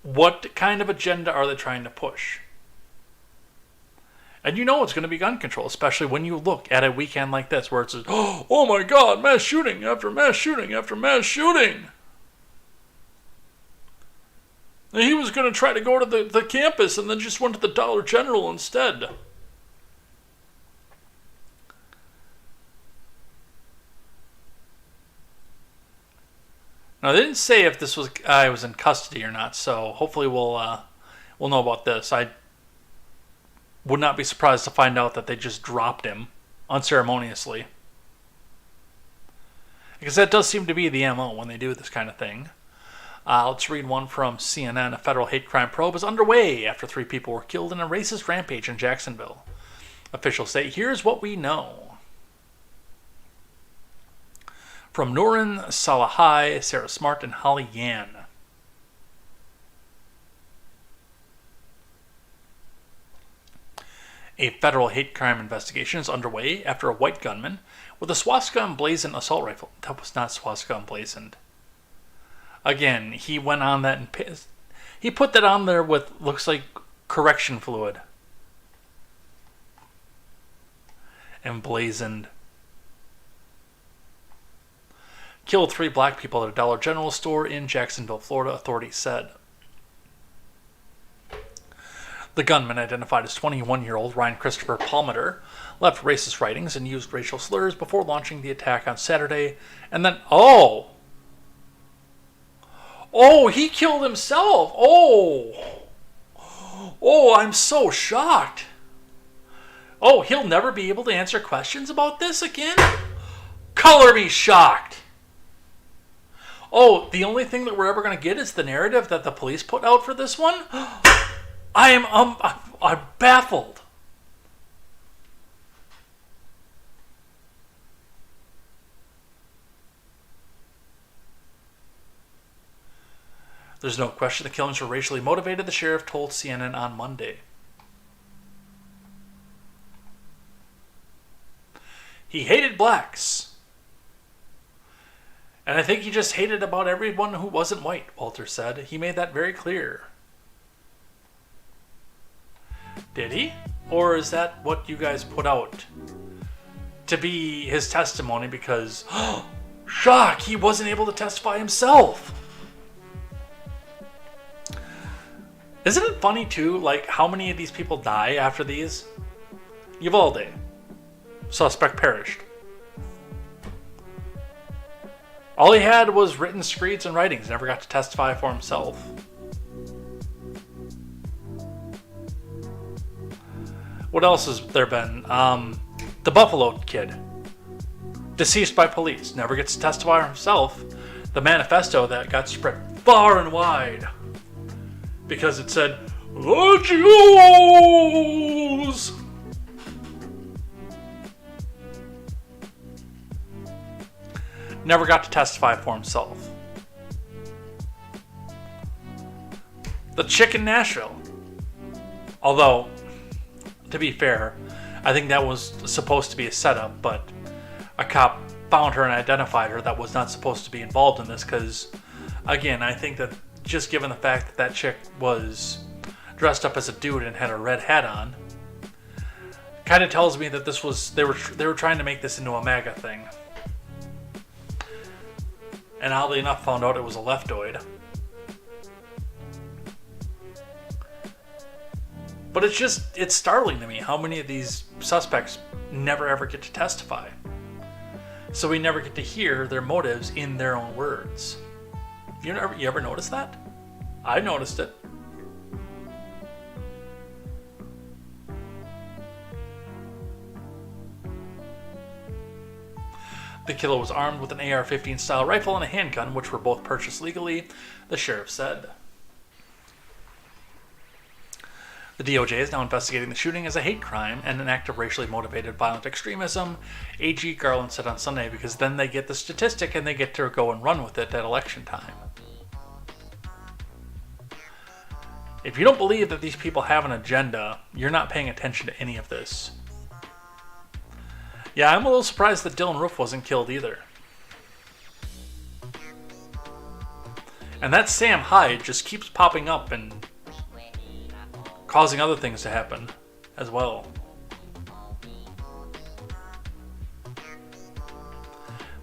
What kind of agenda are they trying to push? And you know it's going to be gun control, especially when you look at a weekend like this where it's just, oh my God, mass shooting after mass shooting after mass shooting. And he was going to try to go to the campus and then just went to the Dollar General instead. Now, they didn't say if this guy was in custody or not, so hopefully we'll know about this. I would not be surprised to find out that they just dropped him unceremoniously. Because that does seem to be the MO when they do this kind of thing. Let's read one from CNN. A federal hate crime probe is underway after 3 people were killed in a racist rampage in Jacksonville. Officials say, here's what we know. From Nurin Salahai, Sarah Smart, and Holly Yan. A federal hate crime investigation is underway after a white gunman with a swastika emblazoned assault rifle. That was not swastika emblazoned. Again, he went on that and he put that on there with, looks like, correction fluid. Emblazoned. Killed 3 black people at a Dollar General store in Jacksonville, Florida, authorities said. The gunman, identified as 21-year-old Ryan Christopher Palmater, left racist writings and used racial slurs before launching the attack on Saturday. And then, oh, he killed himself. Oh, I'm so shocked. Oh, he'll never be able to answer questions about this again? Color me shocked. Oh, the only thing that we're ever going to get is the narrative that the police put out for this one? I'm baffled. There's no question the killings were racially motivated, the sheriff told CNN on Monday. He hated blacks. And I think he just hated about everyone who wasn't white, Walter said. He made that very clear. Did he? Or is that what you guys put out to be his testimony because, shock, he wasn't able to testify himself? Isn't it funny too, like how many of these people die after these? Uvalde. Suspect perished. All he had was written screeds and writings, never got to testify for himself. What else has there been? The Buffalo kid. Deceased by police, never gets to testify for himself. The manifesto that got spread far and wide because it said, the Jews! Never got to testify for himself. The chick in Nashville. Although, to be fair, I think that was supposed to be a setup, but a cop found her and identified her that was not supposed to be involved in this because, again, I think that just given the fact that that chick was dressed up as a dude and had a red hat on, kind of tells me that this was they were trying to make this into a MAGA thing. And oddly enough, found out it was a leftoid. But it's startling to me how many of these suspects never ever get to testify. So we never get to hear their motives in their own words. You ever noticed that? I noticed it. The killer was armed with an AR-15 style rifle and a handgun, which were both purchased legally, the sheriff said. The DOJ is now investigating the shooting as a hate crime and an act of racially motivated violent extremism, AG Garland said on Sunday, because then they get the statistic and they get to go and run with it at election time. If you don't believe that these people have an agenda, you're not paying attention to any of this. Yeah, I'm a little surprised that Dylan Roof wasn't killed either. And that Sam Hyde just keeps popping up and causing other things to happen as well.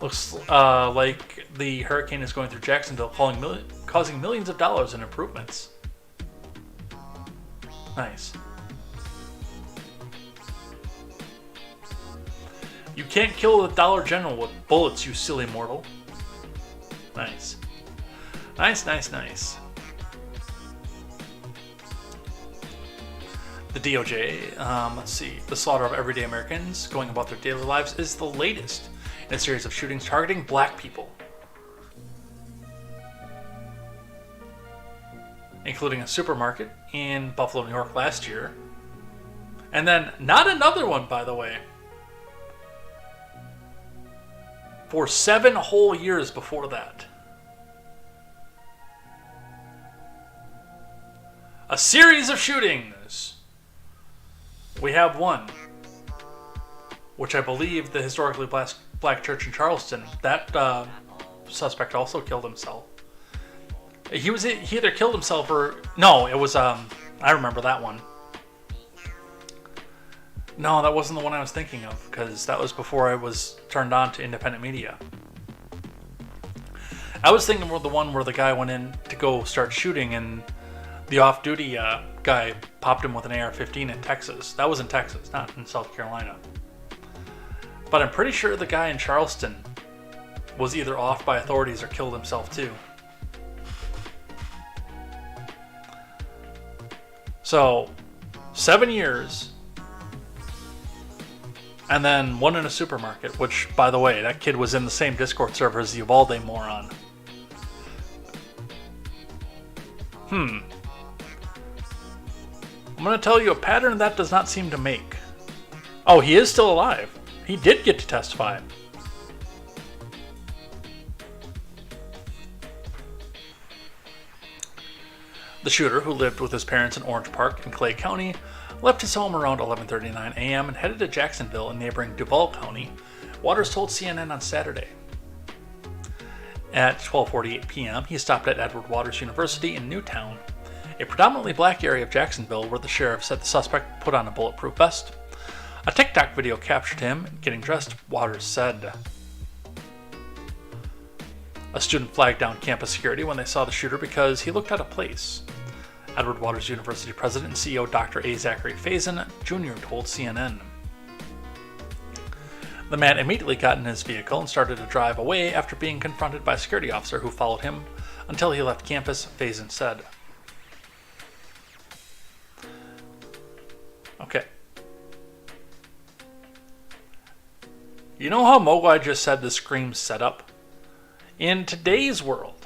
Looks like the hurricane is going through Jacksonville, causing millions of dollars in improvements. Nice. You can't kill the Dollar General with bullets, you silly mortal. Nice. Nice, nice, nice. The DOJ, let's see, the slaughter of everyday Americans going about their daily lives is the latest in a series of shootings targeting black people, including a supermarket in Buffalo, New York last year. And then, not another one, by the way, for 7 whole years before that. A series of shootings. We have one, which I believe the historically black church in Charleston, that suspect also killed himself. He either killed himself or... No, it was... I remember that one. No, that wasn't the one I was thinking of, because that was before I was turned on to independent media. I was thinking of the one where the guy went in to go start shooting and the off-duty guy popped him with an AR-15 in Texas. That was in Texas, not in South Carolina. But I'm pretty sure the guy in Charleston was either off by authorities or killed himself too. So, 7 years, and then one in a supermarket, which, by the way, that kid was in the same Discord server as the Uvalde moron. I'm going to tell you a pattern that does not seem to make. Oh, he is still alive. He did get to testify. The shooter, who lived with his parents in Orange Park in Clay County, left his home around 11:39 a.m. and headed to Jacksonville in neighboring Duval County, Waters told CNN on Saturday. At 12:48 p.m., he stopped at Edward Waters University in Newtown, a predominantly black area of Jacksonville where the sheriff said the suspect put on a bulletproof vest. A TikTok video captured him getting dressed, Waters said. A student flagged down campus security when they saw the shooter because he looked out of place. Edward Waters University President and CEO Dr. A. Zachary Faison Jr. told CNN. The man immediately got in his vehicle and started to drive away after being confronted by a security officer who followed him until he left campus, Faison said. Okay. You know how Mogwai just said the screams setup? In today's world,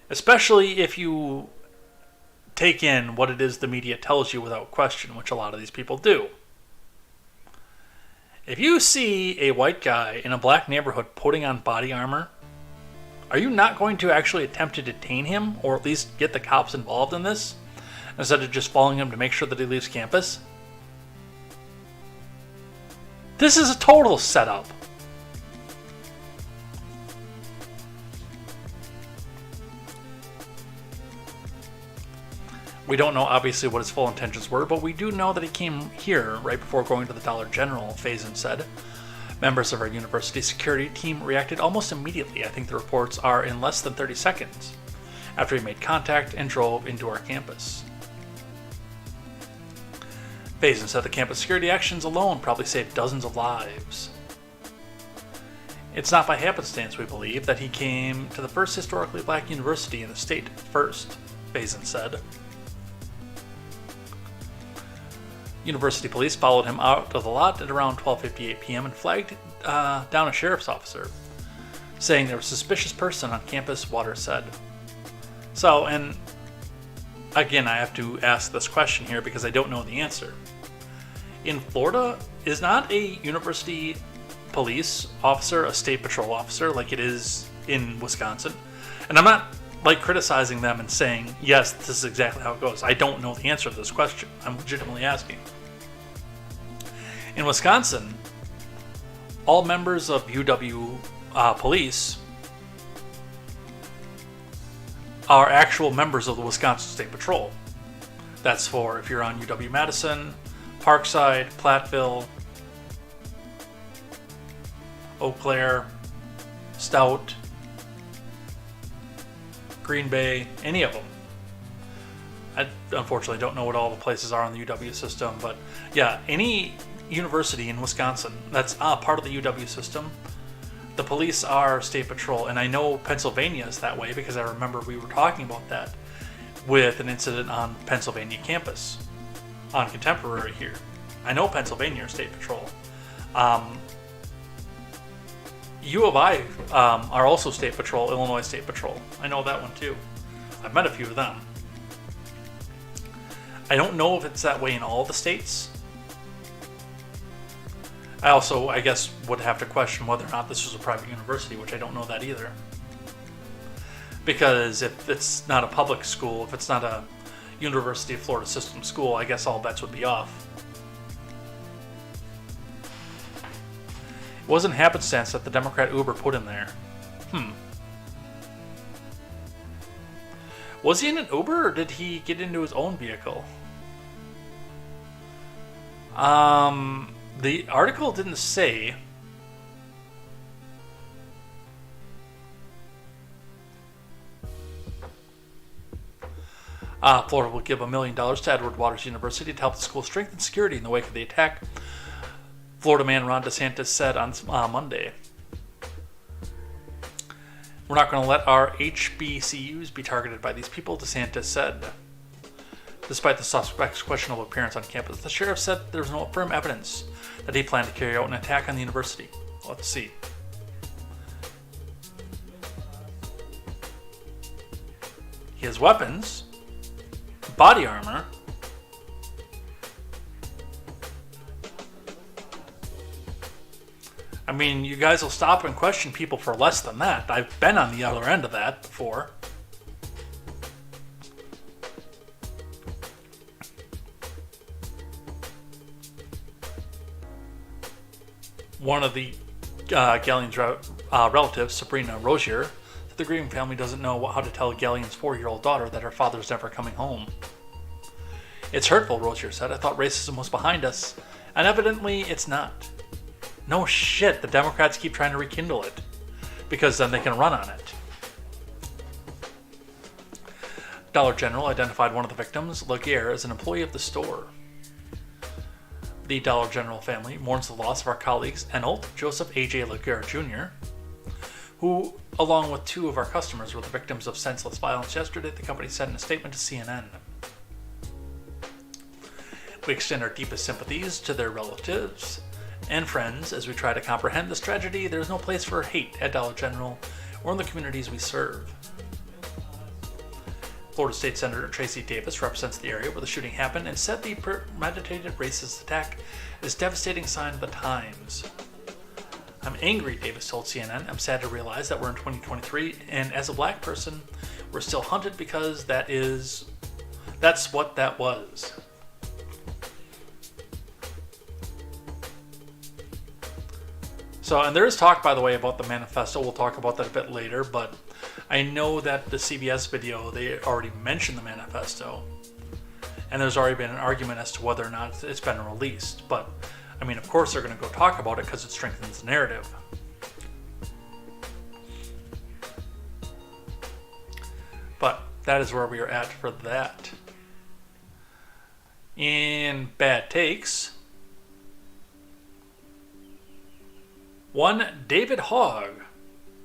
especially if you take in what it is the media tells you without question, which a lot of these people do. If you see a white guy in a black neighborhood putting on body armor, are you not going to actually attempt to detain him or at least get the cops involved in this instead of just following him to make sure that he leaves campus? This is a total setup. We don't know obviously what his full intentions were, but we do know that he came here right before going to the Dollar General, Faison said. Members of our university security team reacted almost immediately, I think the reports are in less than 30 seconds, after he made contact and drove into our campus. Faison said the campus security actions alone probably saved dozens of lives. It's not by happenstance, we believe, that he came to the first historically black university in the state first, Faison said. University police followed him out of the lot at around 12:58 p.m. and flagged down a sheriff's officer, saying there was a suspicious person on campus, Waters said. So, and again, I have to ask this question here because I don't know the answer. In Florida, is not a university police officer a state patrol officer like it is in Wisconsin? And I'm not like criticizing them and saying, yes, this is exactly how it goes. I don't know the answer to this question. I'm legitimately asking. In Wisconsin, all members of UW police are actual members of the Wisconsin State Patrol. That's for if you're on UW-Madison, Parkside, Platteville, Eau Claire, Stout, Green Bay, any of them. I unfortunately don't know what all the places are on the UW system, but yeah, any university in Wisconsin that's part of the UW system, the police are state patrol. And I know Pennsylvania is that way because I remember we were talking about that with an incident on Pennsylvania campus on Contemporary here. I know Pennsylvania are state patrol. U of I are also state patrol, Illinois State Patrol. I know that one too. I've met a few of them. I don't know if it's that way in all the states. I also, I guess, would have to question whether or not this was a private university, which I don't know that either. Because if it's not a public school, if it's not a University of Florida system school, I guess all bets would be off. It wasn't happenstance that the Democrat Uber put him there. Was he in an Uber or did he get into his own vehicle? The article didn't say. Florida will give $1 million to Edward Waters University to help the school strengthen security in the wake of the attack, Florida man Ron DeSantis said on Monday. We're not going to let our HBCUs be targeted by these people, DeSantis said. Despite the suspect's questionable appearance on campus, the sheriff said there was no firm evidence that he planned to carry out an attack on the university. Let's see. He has weapons, body armor, I mean, you guys will stop and question people for less than that. I've been on the other end of that before. One of the Galleon's relatives, Sabrina Rozier, said the grieving family doesn't know how to tell Galleon's 4-year-old daughter that her father's never coming home. It's hurtful, Rozier said. I thought racism was behind us, and evidently it's not. No shit, the Democrats keep trying to rekindle it, because then they can run on it. Dollar General identified one of the victims, Laguerre, as an employee of the store. The Dollar General family mourns the loss of our colleagues Enolt Joseph A.J. Laguerre Jr., who, along with 2 of our customers, were the victims of senseless violence yesterday, the company said in a statement to CNN. We extend our deepest sympathies to their relatives and friends as we try to comprehend this tragedy. There is no place for hate at Dollar General or in the communities we serve. Florida State Senator Tracy Davis represents the area where the shooting happened and said the premeditated racist attack is a devastating sign of the times. I'm angry, Davis told CNN. I'm sad to realize that we're in 2023, and as a black person, we're still hunted because that's what that was. So, and there is talk, by the way, about the manifesto. We'll talk about that a bit later, but I know that the CBS video, they already mentioned the manifesto, and there's already been an argument as to whether or not it's been released. But, I mean, of course they're going to go talk about it because it strengthens the narrative. But that is where we are at for that. In bad takes, One David Hogg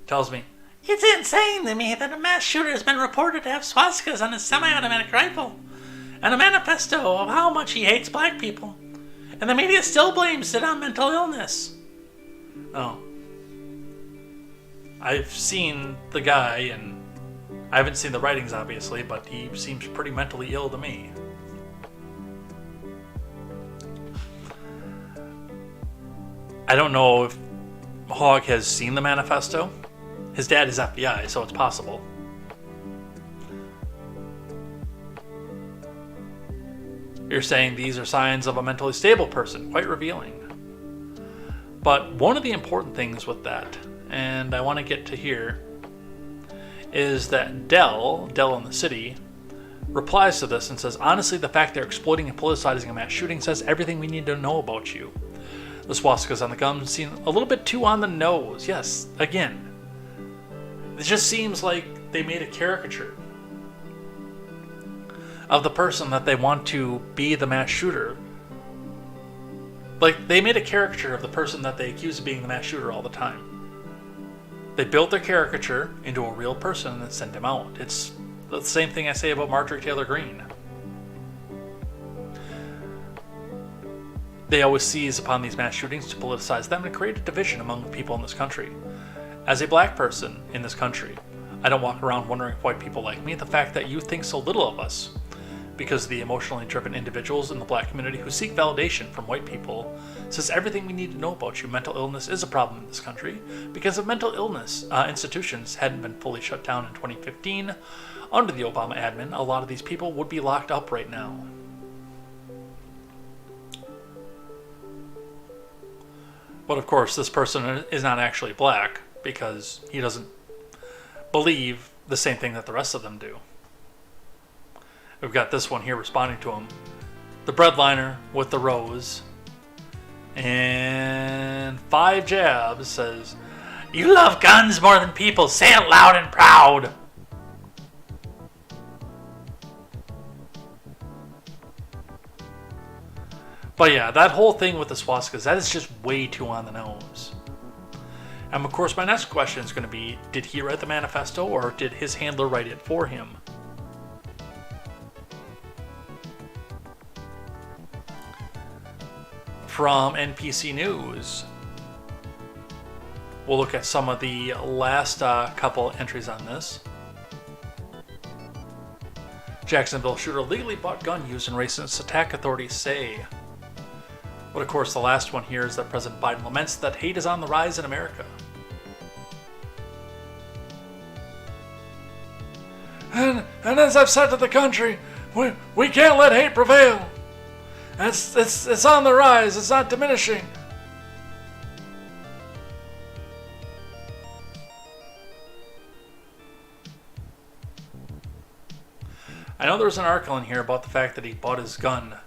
tells me, "It's insane to me that a mass shooter has been reported to have swastikas on his semi-automatic rifle and a manifesto of how much he hates black people. And the media still blames it on mental illness." Oh. I've seen the guy, and I haven't seen the writings, obviously, but he seems pretty mentally ill to me. I don't know if Hogg has seen the manifesto. His dad is FBI, so it's possible. You're saying these are signs of a mentally stable person. Quite revealing. But one of the important things with that, and I want to get to here, is that Dell in the city, replies to this and says, "Honestly, the fact they're exploiting and politicizing a mass shooting says everything we need to know about you. The swastikas on the gun seem a little bit too on the nose." Yes, again. It just seems like they made a caricature of the person that they want to be the mass shooter. Like, they made a caricature of the person that they accuse of being the mass shooter all the time. They built their caricature into a real person and then sent him out. It's the same thing I say about Marjorie Taylor Greene. They always seize upon these mass shootings to politicize them and create a division among the people in this country. As a black person in this country, I don't walk around wondering if white people like me. The fact that you think so little of us because of the emotionally driven individuals in the black community who seek validation from white people says everything we need to know about you. Mental illness is a problem in this country. Because of mental illness, institutions hadn't been fully shut down in 2015. Under the Obama admin, a lot of these people would be locked up right now. But of course, this person is not actually black because he doesn't believe the same thing that the rest of them do. We've got this one here responding to him. The breadliner with the rose. And 5 Jabs says, "You love guns more than people. Say it loud and proud." But yeah, that whole thing with the swastikas, that is just way too on the nose. And of course, my next question is going to be, did he write the manifesto or did his handler write it for him? From NPC News, we'll look at some of the last couple entries on this. Jacksonville shooter legally bought gun used in racist attack, authorities say. But of course, the last one here is that President Biden laments that hate is on the rise in America. And as I've said to the country, we can't let hate prevail. It's on the rise. It's not diminishing. I know there's an article in here about the fact that he bought his gun.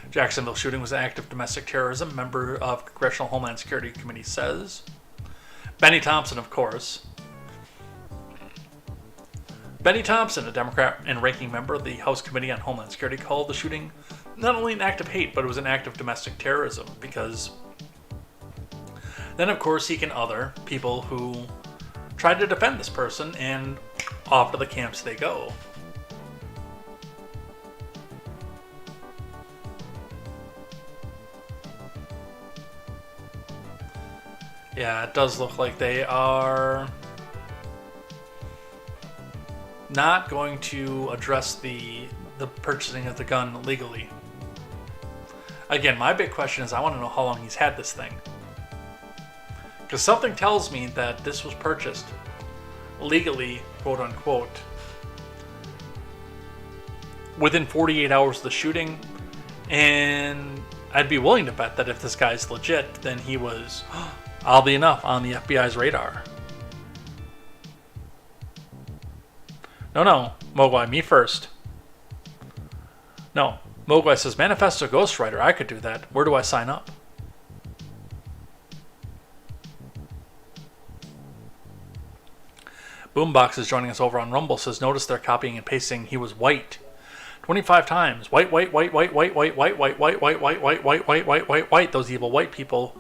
Jacksonville shooting was an act of domestic terrorism, member of Congressional Homeland Security Committee says. Benny Thompson, of course. Benny Thompson, a Democrat and ranking member of the House Committee on Homeland Security, called the shooting not only an act of hate, but it was an act of domestic terrorism, because then, of course, he can other people who try to defend this person, and off to the camps they go. Yeah, it does look like they are not going to address the purchasing of the gun legally. Again, my big question is I want to know how long he's had this thing. Because something tells me that this was purchased legally, quote unquote, within 48 hours of the shooting. And I'd be willing to bet that if this guy's legit, then he was, oddly enough, on the FBI's radar. No, Mogwai, me first. No, Mogwai says, Manifesto Ghostwriter, I could do that. Where do I sign up? Boombox is joining us over on Rumble, says, notice they're copying and pasting, he was white. 25 times. White. Those evil white people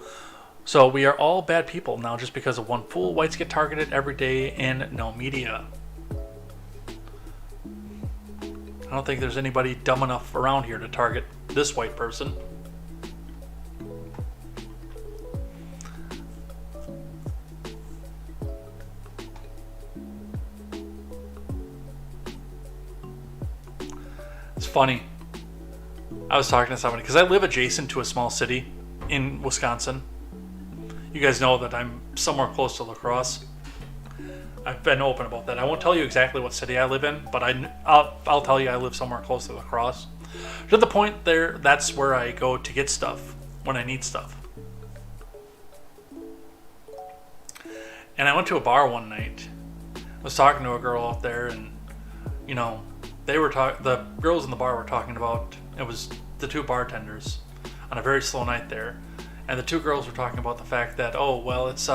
So we are all bad people now just because of one fool. Whites get targeted every day and no media. I don't think there's anybody dumb enough around here to target this white person. It's funny. I was talking to somebody because I live adjacent to a small city in Wisconsin. You guys know that I'm somewhere close to La Crosse. I've been open about that. I won't tell you exactly what city I live in, but I'll tell you I live somewhere close to La Crosse. To the point there, that's where I go to get stuff when I need stuff. And I went to a bar one night. I was talking to a girl out there, and you know, the girls in the bar were talking about, it was the two bartenders on a very slow night there, and the two girls were talking about the fact that, oh well, it's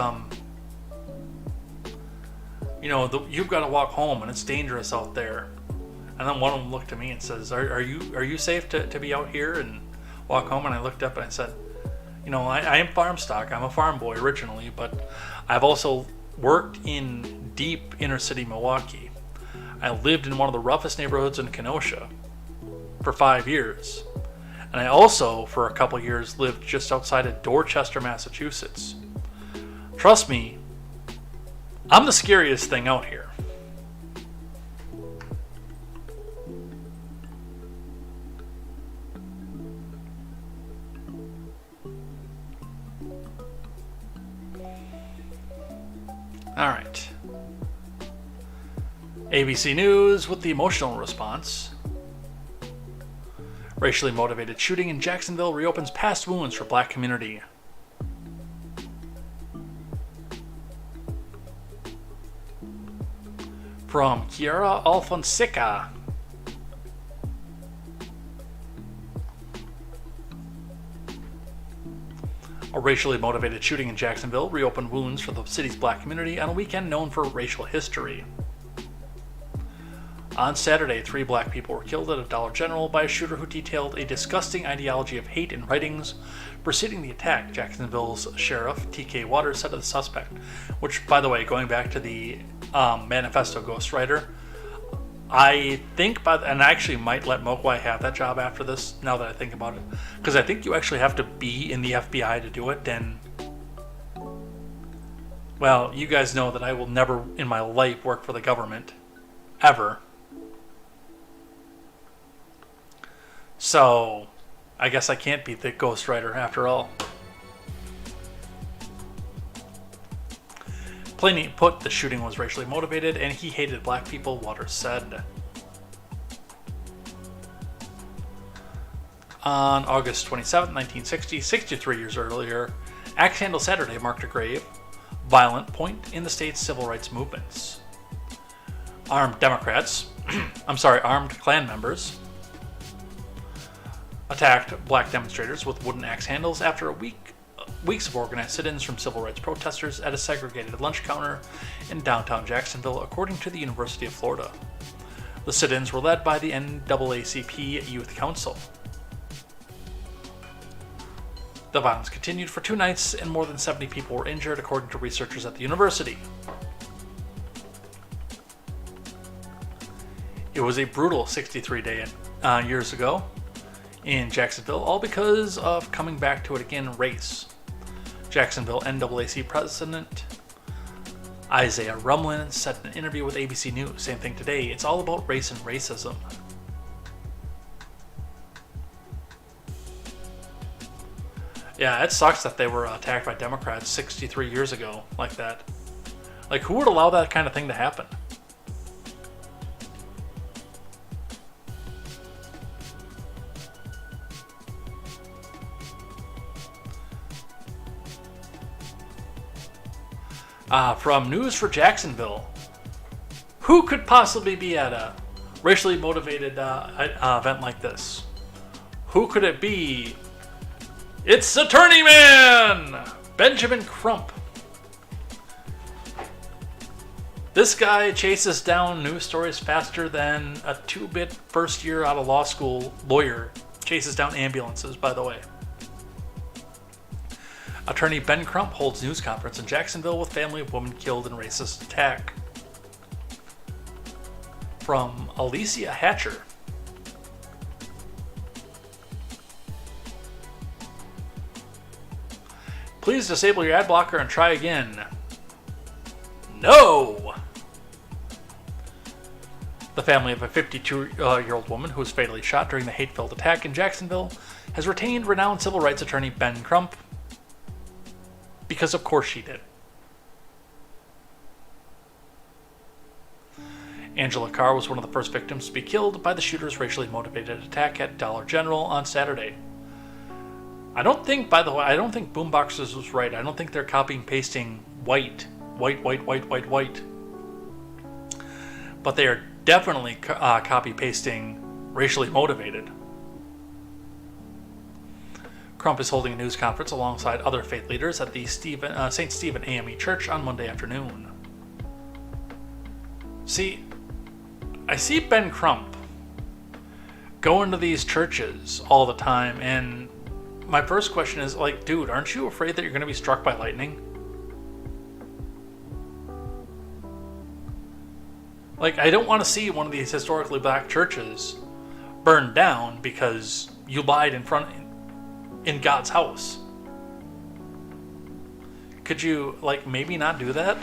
you know, you've got to walk home and it's dangerous out there. And then one of them looked at me and says, are you safe to be out here and walk home? And I looked up and I said, you know, I am farm stock. I'm a farm boy originally, but I've also worked in deep inner city Milwaukee. I lived in one of the roughest neighborhoods in Kenosha for 5 years. And I also, for a couple years, lived just outside of Dorchester, Massachusetts. Trust me, I'm the scariest thing out here. All right. ABC News with the emotional response. Racially motivated shooting in Jacksonville reopens past wounds for black community. From Kiara Alfonseca. A racially motivated shooting in Jacksonville reopened wounds for the city's black community on a weekend known for racial history. On Saturday, 3 black people were killed at a Dollar General by a shooter who detailed a disgusting ideology of hate in writings preceding the attack, Jacksonville's sheriff, T.K. Waters, said of the suspect. Which, by the way, going back to the manifesto ghostwriter, I think, and I actually might let Mogwai have that job after this, now that I think about it, because I think you actually have to be in the FBI to do it, and, well, you guys know that I will never in my life work for the government, ever. So, I guess I can't be the ghostwriter after all. Plainly put, the shooting was racially motivated and he hated black people, Waters said. On August 27, 1960, 63 years earlier, Axe Handle Saturday marked a grave, violent point in the state's civil rights movements. Armed Klan members attacked black demonstrators with wooden axe handles after weeks of organized sit-ins from civil rights protesters at a segregated lunch counter in downtown Jacksonville, according to the University of Florida. The sit-ins were led by the NAACP Youth Council. The violence continued for 2 nights and more than 70 people were injured, according to researchers at the university. It was a brutal 63 years ago in Jacksonville, all because of coming back to it again, race. Jacksonville NAAC president Isaiah Rumlin said in an interview with ABC News, same thing today, it's all about race and racism. Yeah, it sucks that they were attacked by Democrats 63 years ago like that. Like, who would allow that kind of thing to happen? From News for Jacksonville. Who could possibly be at a racially motivated event like this? Who could it be? It's Attorney Man! Benjamin Crump. This guy chases down news stories faster than a 2-bit first year out of law school lawyer chases down ambulances, by the way. Attorney Ben Crump holds news conference in Jacksonville with family of woman killed in racist attack. From Alicia Hatcher. Please disable your ad blocker and try again. No! The family of a 52-year-old woman who was fatally shot during the hate-filled attack in Jacksonville has retained renowned civil rights attorney Ben Crump. Because of course she did. Angela Carr was one of the first victims to be killed by the shooter's racially motivated attack at Dollar General on Saturday. I don't think Boomboxers was right. I don't think they're copying pasting white. But they are definitely copy pasting racially motivated. Crump is holding a news conference alongside other faith leaders at the St. Stephen AME Church on Monday afternoon. I see Ben Crump going to these churches all the time, and my first question is, like, dude, aren't you afraid that you're going to be struck by lightning? Like, I don't want to see one of these historically black churches burned down because you lied in God's house. Could you, like, maybe not do that?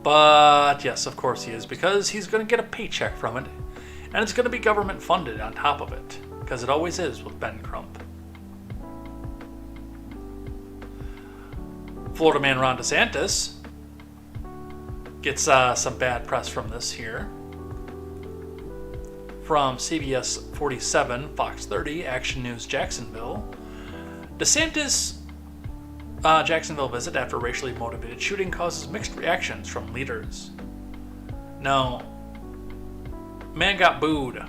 But yes, of course he is, because he's going to get a paycheck from it, and it's going to be government funded on top of it, because it always is with Ben Crump. Florida man Ron DeSantis gets some bad press from this here. From CBS 47, Fox 30, Action News Jacksonville. DeSantis Jacksonville visit after racially motivated shooting causes mixed reactions from leaders. No. Man got booed.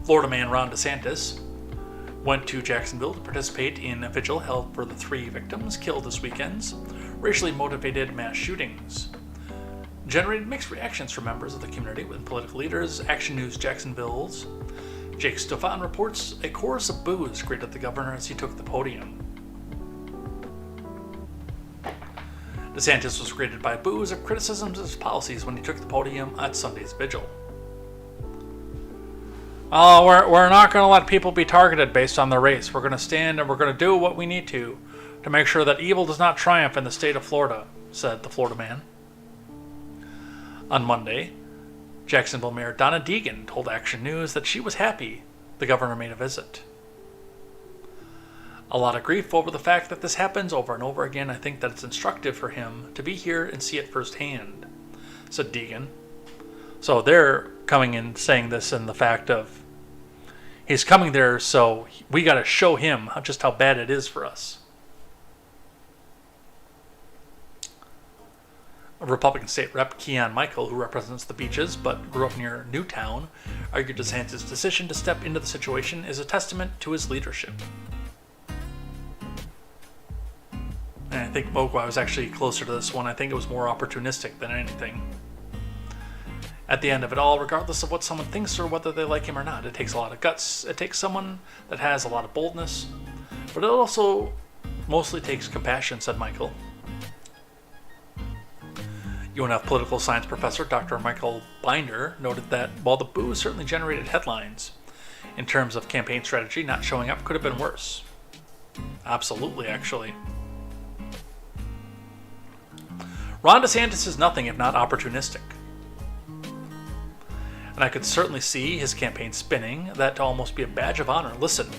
Florida man Ron DeSantis went to Jacksonville to participate in a vigil held for the 3 victims killed this weekend's racially motivated mass shootings. Generated mixed reactions from members of the community with political leaders. Action News Jacksonville's Jake Stefan reports a chorus of boos greeted the governor as he took the podium. DeSantis was greeted by boos of criticisms of his policies when he took the podium at Sunday's vigil. Oh, we're not going to let people be targeted based on their race. We're going to stand and we're going to do what we need to make sure that evil does not triumph in the state of Florida, said the Florida man. On Monday, Jacksonville Mayor Donna Deegan told Action News that she was happy the governor made a visit. A lot of grief over the fact that this happens over and over again. I think that it's instructive for him to be here and see it firsthand, said Deegan. So they're coming in saying this in the fact of he's coming there, so we got to show him just how bad it is for us. Republican State Rep Keon Michael, who represents the Beaches but grew up near Newtown, argued DeSantis' decision to step into the situation is a testament to his leadership. And I think Mogwai was actually closer to this one. I think it was more opportunistic than anything. At the end of it all, regardless of what someone thinks or whether they like him or not, it takes a lot of guts. It takes someone that has a lot of boldness, but it also mostly takes compassion, said Michael. UNF political science professor Dr. Michael Binder noted that while the boos certainly generated headlines, in terms of campaign strategy, not showing up could have been worse. Absolutely, actually. Ron DeSantis is nothing if not opportunistic. And I could certainly see his campaign spinning that to almost be a badge of honor. Listen,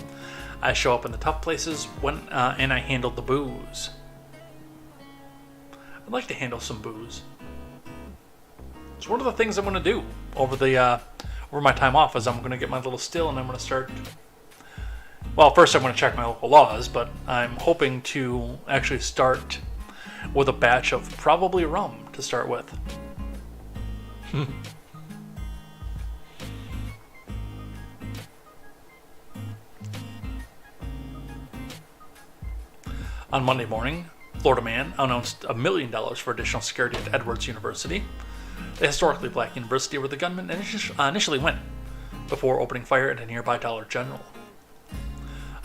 I show up in the tough places and I handled the boos. I'd like to handle some boos. It's one of the things I'm going to do over my time off is I'm going to get my little still and I'm going to start. Well, first I'm going to check my local laws, but I'm hoping to actually start with a batch of probably rum to start with. On Monday morning, Florida man announced $1 million for additional security at Edwards University. the historically black university where the gunman initially went, before opening fire at a nearby Dollar General.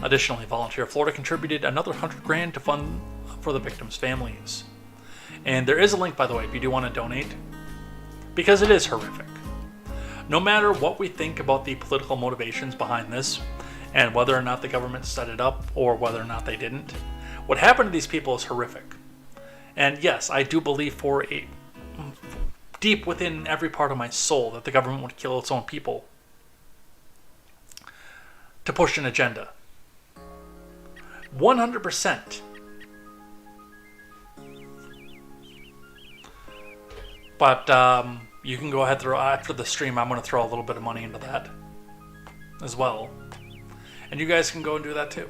Additionally, Volunteer Florida contributed another $100,000 to fund for the victims' families. And there is a link, by the way, if you do want to donate, because it is horrific. No matter what we think about the political motivations behind this, and whether or not the government set it up, or whether or not they didn't, what happened to these people is horrific. And yes, I do believe deep within every part of my soul that the government would kill its own people to push an agenda. 100%. But you can go ahead throw after the stream. I'm going to throw a little bit of money into that as well, and you guys can go and do that too.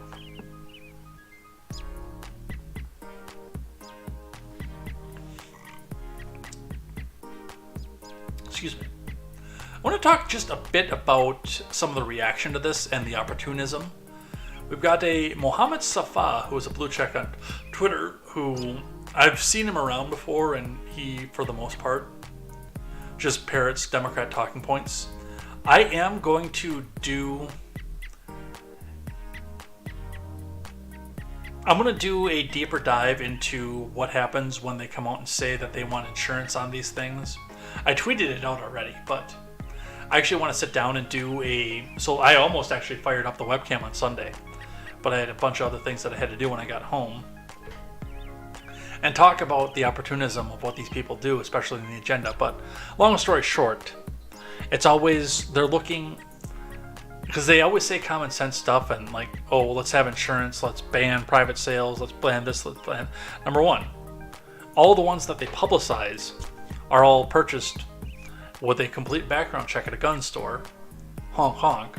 Excuse me. I want to talk just a bit about some of the reaction to this and the opportunism. We've got a Mohammed Safa, who is a blue check on Twitter, who I've seen him around before, and he, for the most part, just parrots Democrat talking points. I am going to do... I'm going to do a deeper dive into what happens when they come out and say that they want insurance on these things. I tweeted it out already, but I actually want to sit down and do a... So I almost actually fired up the webcam on Sunday, but I had a bunch of other things that I had to do when I got home. And talk about the opportunism of what these people do, especially in the agenda. But long story short, it's always, they're looking, because they always say common sense stuff and like, oh, let's have insurance, let's ban private sales, let's ban this, let's ban. Number one, all the ones that they publicize are all purchased with a complete background check at a gun store. Honk honk.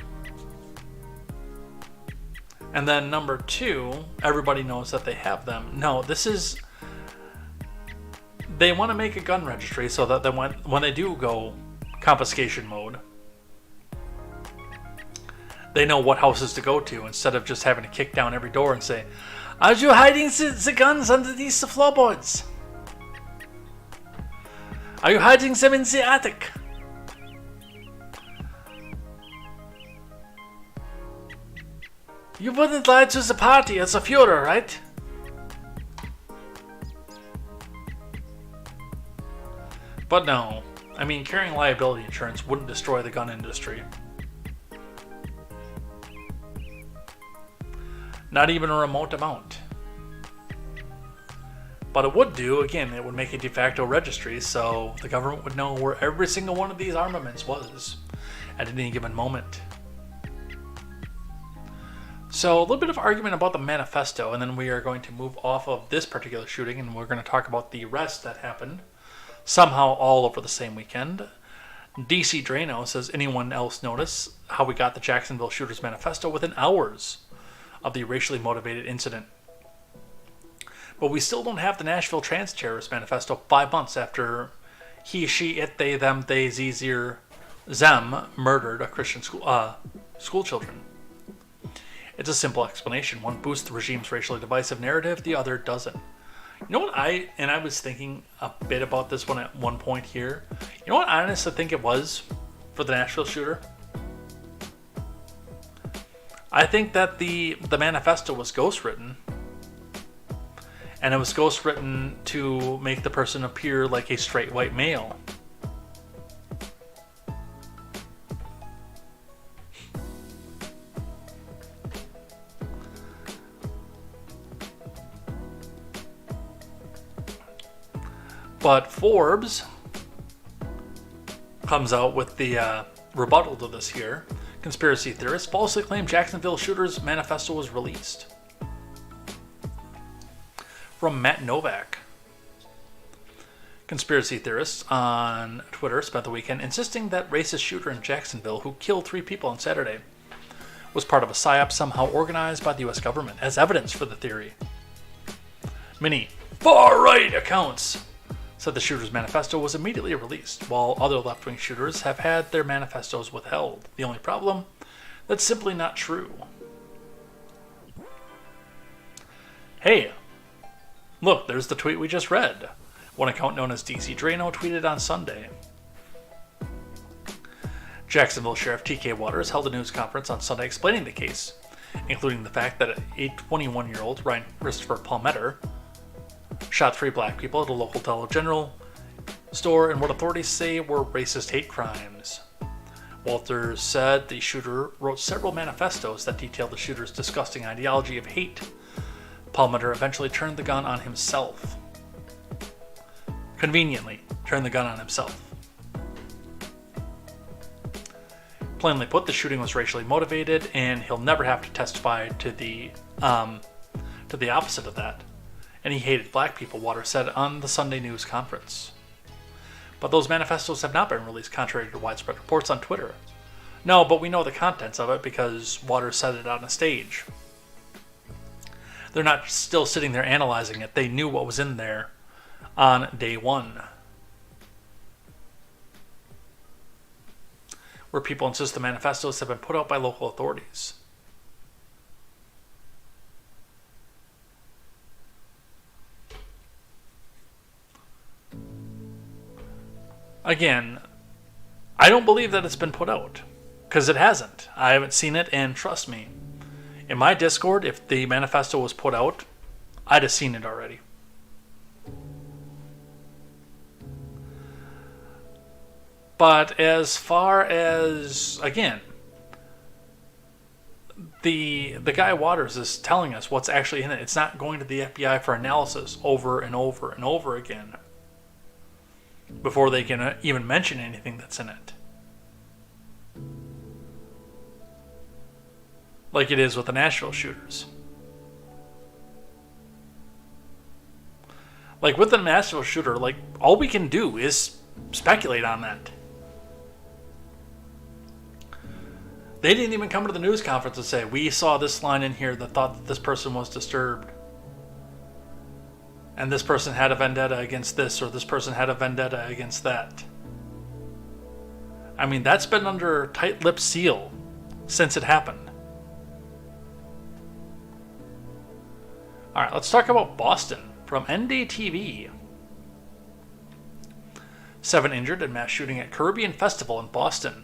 And then number two, everybody knows that they have them. No, this is... They want to make a gun registry so that when they do go confiscation mode, they know what houses to go to instead of just having to kick down every door and say, "Are you hiding the guns underneath the floorboards? Are you hiding them in the attic?" You wouldn't lie to the party as a Führer, right? But no, I mean, carrying liability insurance wouldn't destroy the gun industry. Not even a remote amount. But it would do, again, it would make a de facto registry, so the government would know where every single one of these armaments was at any given moment. So a little bit of argument about the manifesto, and then we are going to move off of this particular shooting, and we're going to talk about the rest that happened somehow all over the same weekend. DC Drano says, anyone else notice how we got the Jacksonville Shooters Manifesto within hours of the racially motivated incident? But we still don't have the Nashville Trans Terrorist Manifesto 5 months after he, she, it, they, them, they, ze, zir, them murdered a Christian school children. It's a simple explanation. One boosts the regime's racially divisive narrative, the other doesn't. You know what I was thinking a bit about this one at one point here. You know what I honestly think it was for the Nashville shooter? I think that the manifesto was ghostwritten. And it was ghostwritten to make the person appear like a straight white male. But Forbes comes out with the rebuttal to this here. Conspiracy theorists falsely claim Jacksonville Shooters Manifesto was released. From Matt Novak. Conspiracy theorists on Twitter spent the weekend insisting that racist shooter in Jacksonville who killed 3 people on Saturday was part of a psyop somehow organized by the U.S. government as evidence for the theory. Many far-right accounts said the Shooters Manifesto was immediately released, while other left-wing shooters have had their manifestos withheld. The only problem? That's simply not true. Hey, look, there's the tweet we just read. One account known as DC Drano tweeted on Sunday. Jacksonville Sheriff T.K. Waters held a news conference on Sunday explaining the case, including the fact that a 21-year-old, Ryan Christopher Palmetter, shot 3 black people at a local Dollar General store in what authorities say were racist hate crimes. Walters said the shooter wrote several manifestos that detailed the shooter's disgusting ideology of hate. Palmetter eventually turned the gun on himself. Conveniently, turned the gun on himself. Plainly put, the shooting was racially motivated, and he'll never have to testify to the opposite of that. And he hated black people, Waters said on the Sunday news conference. But those manifestos have not been released, contrary to widespread reports on Twitter. No, but we know the contents of it because Waters said it on a stage. They're not still sitting there analyzing it. They knew what was in there on day one. Where people insist the manifestos have been put out by local authorities. Again, I don't believe that it's been put out, because it hasn't. I haven't seen it, and trust me, in my Discord, if the manifesto was put out, I'd have seen it already. But as far as, again, the guy Waters is telling us what's actually in it. It's not going to the FBI for analysis over and over and over again before they can even mention anything that's in it. Like it is with the Nashville shooters. Like with the Nashville shooter, like all we can do is speculate on that. They didn't even come to the news conference and say, we saw this line in here that thought that this person was disturbed. And this person had a vendetta against this, or this person had a vendetta against that. I mean, that's been under tight-lipped seal since it happened. Alright, let's talk about Boston from NDTV. 7 injured in mass shooting at Caribbean Festival in Boston.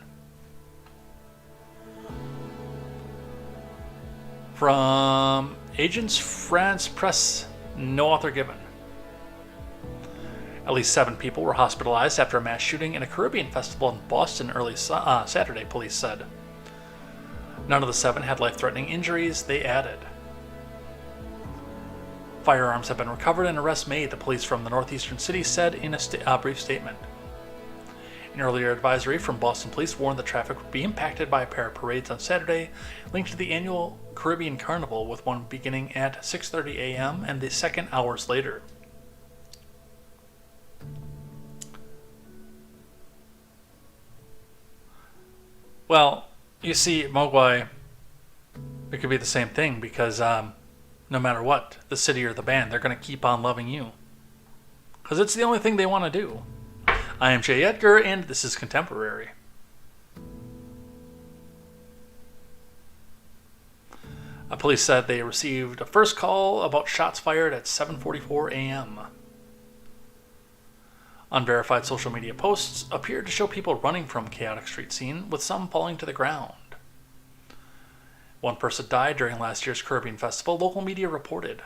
From Agence France Presse, no author given. At least 7 people were hospitalized after a mass shooting in a Caribbean festival in Boston early Saturday, police said. None of the 7 had life-threatening injuries, they added. Firearms have been recovered and arrests made, the police from the northeastern city said in a brief statement. An earlier advisory from Boston police warned that traffic would be impacted by a pair of parades on Saturday linked to the annual Caribbean Carnival, with one beginning at 6:30 a.m. and the second hours later. Well, you see, Mogwai, it could be the same thing because no matter what, the city or the band, they're going to keep on loving you. Because it's the only thing they want to do. I am Jay Edgar, and this is Contemporary. Police said they received a first call about shots fired at 7:44 a.m. Unverified social media posts appeared to show people running from chaotic street scene, with some falling to the ground. One person died during last year's Caribbean Festival, local media reported.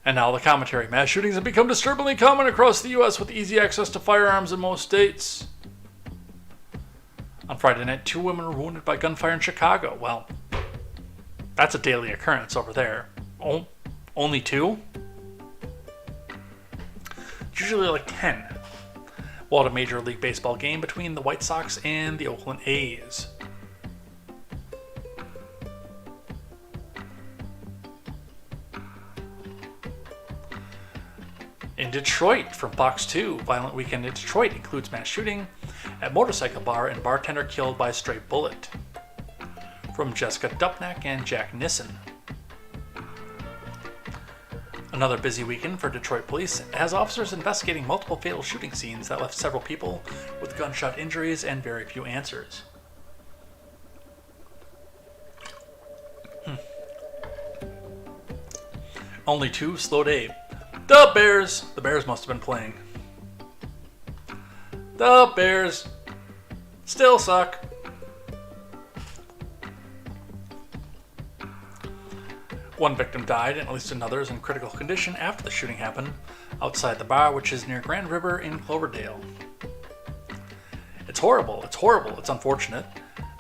And now the commentary. Mass shootings have become disturbingly common across the U.S. with easy access to firearms in most states. On Friday night, 2 women were wounded by gunfire in Chicago. Well, that's a daily occurrence over there. Oh, only 2? It's usually like 10. While at a Major League Baseball game between the White Sox and the Oakland A's. In Detroit, from Fox 2, violent weekend in Detroit includes mass shooting at motorcycle bar and bartender killed by a stray bullet. From Jessica Dupnack and Jack Nissen. Another busy weekend for Detroit police has officers investigating multiple fatal shooting scenes that left several people with gunshot injuries and very few answers. Only 2, slow day. The Bears must have been playing. The Bears still suck. One victim died and at least another is in critical condition after the shooting happened outside the bar, which is near Grand River in Cloverdale. It's horrible, it's unfortunate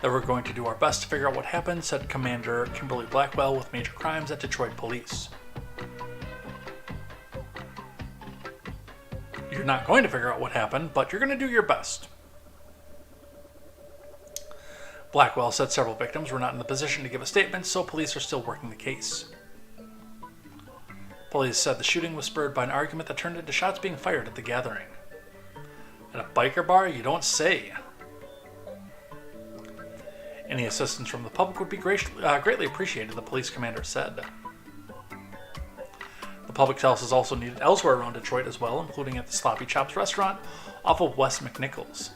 that we're going to do our best to figure out what happened, said Commander Kimberly Blackwell with Major Crimes at Detroit Police. You're not going to figure out what happened, but you're going to do your best. Blackwell said several victims were not in the position to give a statement, so police are still working the case. Police said the shooting was spurred by an argument that turned into shots being fired at the gathering. At a biker bar? You don't say. Any assistance from the public would be greatly appreciated, the police commander said. The public's help is also needed elsewhere around Detroit as well, including at the Sloppy Chops restaurant off of West McNichols.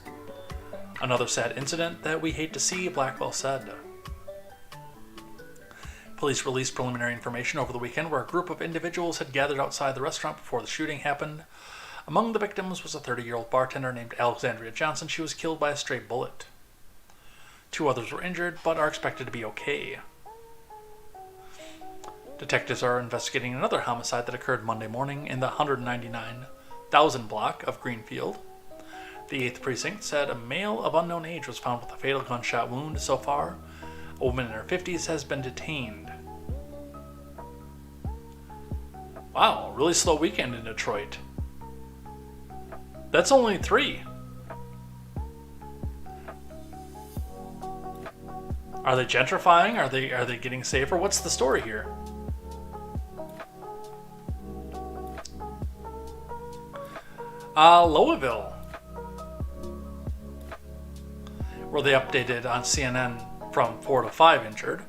Another sad incident that we hate to see, Blackwell said. Police released preliminary information over the weekend where a group of individuals had gathered outside the restaurant before the shooting happened. Among the victims was a 30-year-old bartender named Alexandria Johnson. She was killed by a stray bullet. 2 others were injured, but are expected to be okay. Detectives are investigating another homicide that occurred Monday morning in the 199,000 block of Greenfield. The 8th precinct said a male of unknown age was found with a fatal gunshot wound. So far, a woman in her 50s has been detained. Wow, really slow weekend in Detroit. That's only 3. Are they gentrifying? Are they getting safer? What's the story here? Louisville, where they updated on CNN from 4 to 5 injured,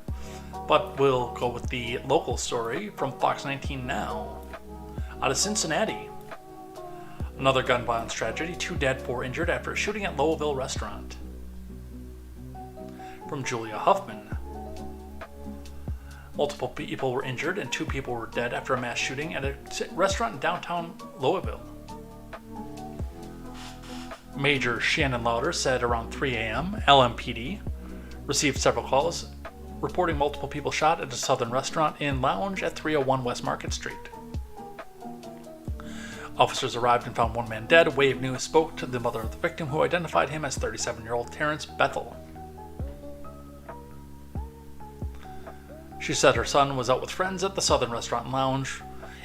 but we'll go with the local story from Fox 19 Now. Out of Cincinnati, another gun violence tragedy, 2 dead, 4 injured after a shooting at Louisville restaurant. From Julia Huffman, multiple people were injured and 2 people were dead after a mass shooting at a restaurant in downtown Louisville. Major Shannon Lauder said around 3 a.m., LMPD received several calls reporting multiple people shot at a southern restaurant and lounge at 301 West Market Street. Officers arrived and found one man dead. Wave News spoke to the mother of the victim, who identified him as 37-year-old Terrence Bethel. She said her son was out with friends at the southern restaurant and lounge.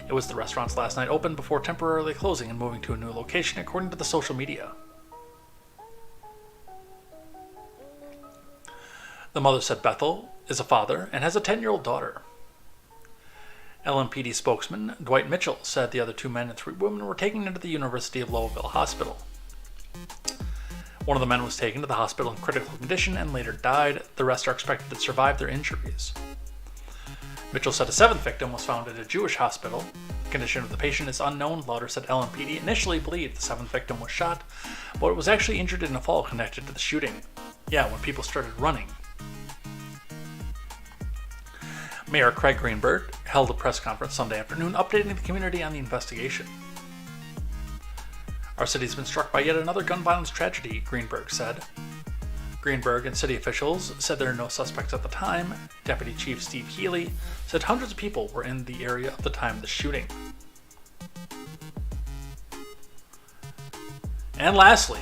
It was the restaurant's last night open before temporarily closing and moving to a new location, according to the social media. The mother said Bethel is a father and has a 10-year-old daughter. LMPD spokesman Dwight Mitchell said the other 2 men and 3 women were taken into the University of Louisville hospital. One of the men was taken to the hospital in critical condition and later died. The rest are expected to survive their injuries. Mitchell said a 7th victim was found at a Jewish hospital. The condition of the patient is unknown. Lauder said LMPD initially believed the 7th victim was shot, but was actually injured in a fall connected to the shooting. Yeah, when people started running. Mayor Craig Greenberg held a press conference Sunday afternoon updating the community on the investigation. Our city's been struck by yet another gun violence tragedy, Greenberg said. Greenberg and city officials said there are no suspects at the time. Deputy Chief Steve Healy said hundreds of people were in the area at the time of the shooting. And lastly,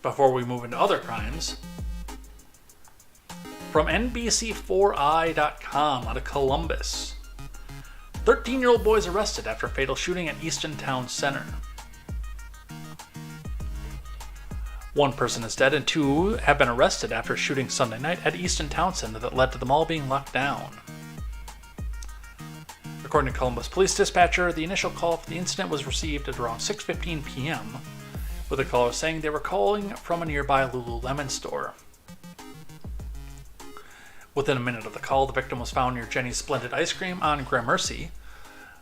before we move into other crimes, from NBC4i.com out of Columbus, 13-year-old boy is arrested after a fatal shooting at Easton Town Center. 1 person is dead and 2 have been arrested after a shooting Sunday night at Easton Town Center that led to the mall being locked down. According to Columbus Police Dispatcher, the initial call for the incident was received at around 6:15 p.m., with a caller saying they were calling from a nearby Lululemon store. Within a minute of the call, the victim was found near Jenny's Splendid Ice Cream on Gramercy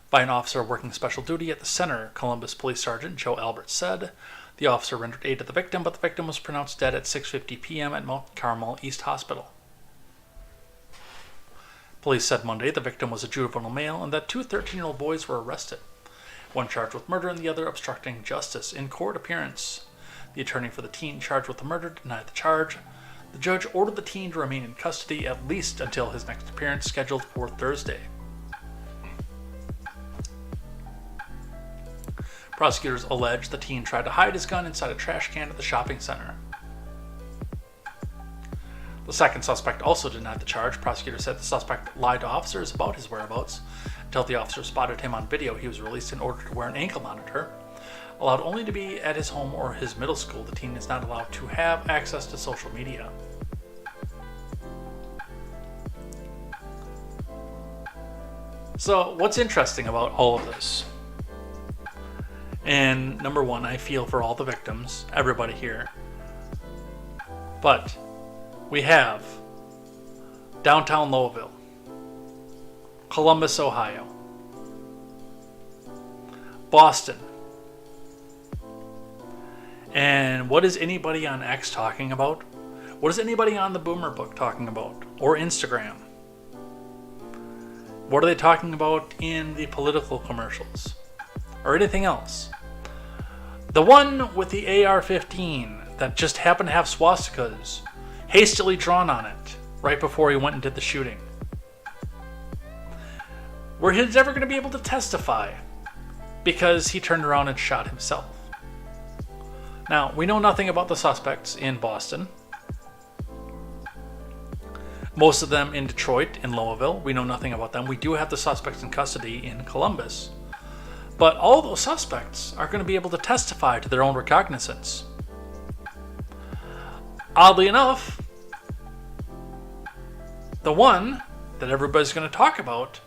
by an officer working special duty at the center, Columbus Police Sergeant Joe Albert said. The officer rendered aid to the victim, but the victim was pronounced dead at 6:50 p.m. at Mount Carmel East Hospital. Police said Monday the victim was a juvenile male and that 2 13-year-old boys were arrested. one charged with murder and the other obstructing justice. In court appearance, the attorney for the teen charged with the murder denied the charge. The judge ordered the teen to remain in custody at least until his next appearance, scheduled for Thursday. Prosecutors allege the teen tried to hide his gun inside a trash can at the shopping center. The second suspect also denied the charge. Prosecutors said the suspect lied to officers about his whereabouts. Until the officer spotted him on video, he was released in order to wear an ankle monitor. Allowed only to be at his home or his middle school, the teen is not allowed to have access to social media. So, what's interesting about all of this? And number one, I feel for all the victims, everybody here. But we have downtown Louisville, Columbus, Ohio, Boston. And what is anybody on X talking about? What is anybody on the Boomer Book talking about? Or Instagram? What are they talking about in the political commercials? Or anything else? The one with the AR-15 that just happened to have swastikas hastily drawn on it right before he went and did the shooting. Were he ever going to be able to testify because he turned around and shot himself? Now, we know nothing about the suspects in Boston. Most of them in Detroit, in Louisville. We know nothing about them. We do have the suspects in custody in Columbus. But all those suspects are going to be able to testify to their own recognizance. Oddly enough, the one that everybody's going to talk about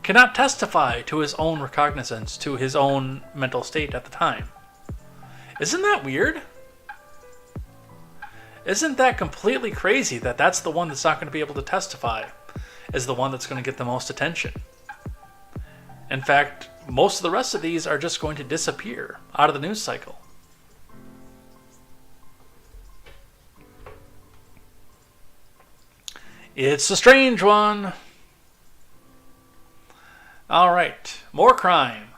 cannot testify to his own recognizance, to his own mental state at the time. Isn't that weird? Isn't that completely crazy that that's the one that's not going to be able to testify, is the one that's going to get the most attention? In fact, most of the rest of these are just going to disappear out of the news cycle. It's a strange one. All right, more crime.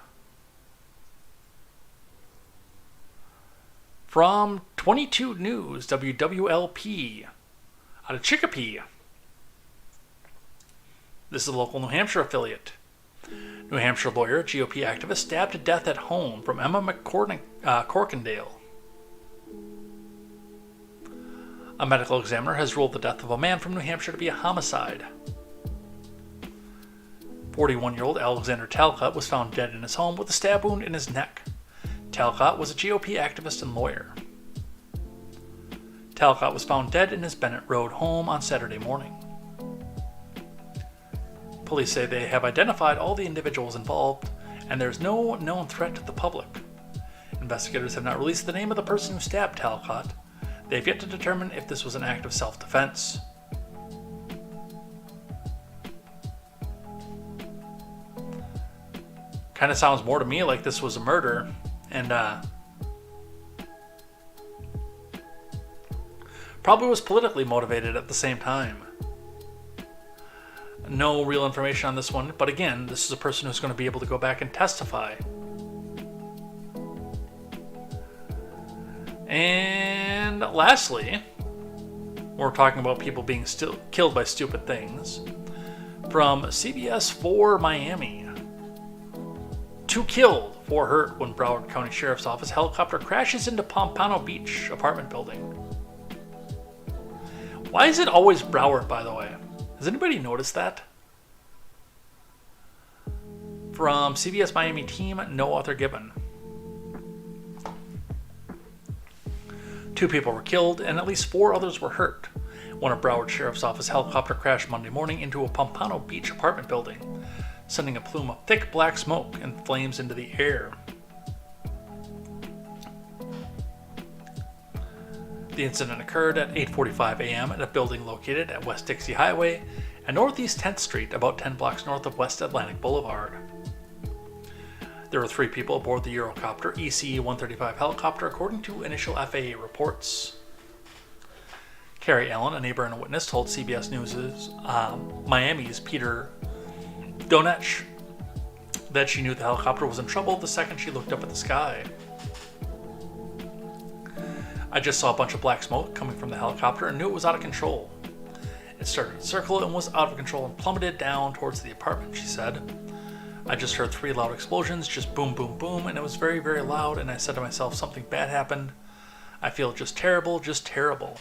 From 22 News, WWLP, out of Chicopee. This is a local New Hampshire affiliate. New Hampshire lawyer, GOP activist, stabbed to death at home from Emma Corkindale. A medical examiner has ruled the death of a man from New Hampshire to be a homicide. 41-year-old Alexander Talcott was found dead in his home with a stab wound in his neck. Talcott was a GOP activist and lawyer. Talcott was found dead in his Bennett Road home on Saturday morning. Police say they have identified all the individuals involved, and there's no known threat to the public. Investigators have not released the name of the person who stabbed Talcott. They have yet to determine if this was an act of self-defense. Kind of sounds more to me like this was a murder, and probably was politically motivated at the same time. No real information on this one, but again, this is a person who's going to be able to go back and testify. And lastly, we're talking about people being killed by stupid things. From CBS 4 Miami. 2 killed, 4 hurt when Broward County Sheriff's Office helicopter crashes into Pompano Beach apartment building. Why is it always Broward, by the way? Has anybody noticed that? From CBS Miami team, no author given. 2 people were killed and at least 4 others were hurt when a Broward Sheriff's Office helicopter crashed Monday morning into a Pompano Beach apartment building, sending a plume of thick black smoke and flames into the air. The incident occurred at 8:45 a.m. at a building located at West Dixie Highway and Northeast 10th Street, about 10 blocks north of West Atlantic Boulevard. There were 3 people aboard the Eurocopter EC-135 helicopter, according to initial FAA reports. Carrie Allen, a neighbor and a witness, told CBS News' Miami's Peter Donetsch that she knew the helicopter was in trouble the second she looked up at the sky. I just saw a bunch of black smoke coming from the helicopter and knew it was out of control. It started to circle and was out of control and plummeted down towards the apartment, she said. I just heard 3 loud explosions, just boom, boom, boom, and it was very, very loud, and I said to myself, something bad happened. I feel just terrible, just terrible.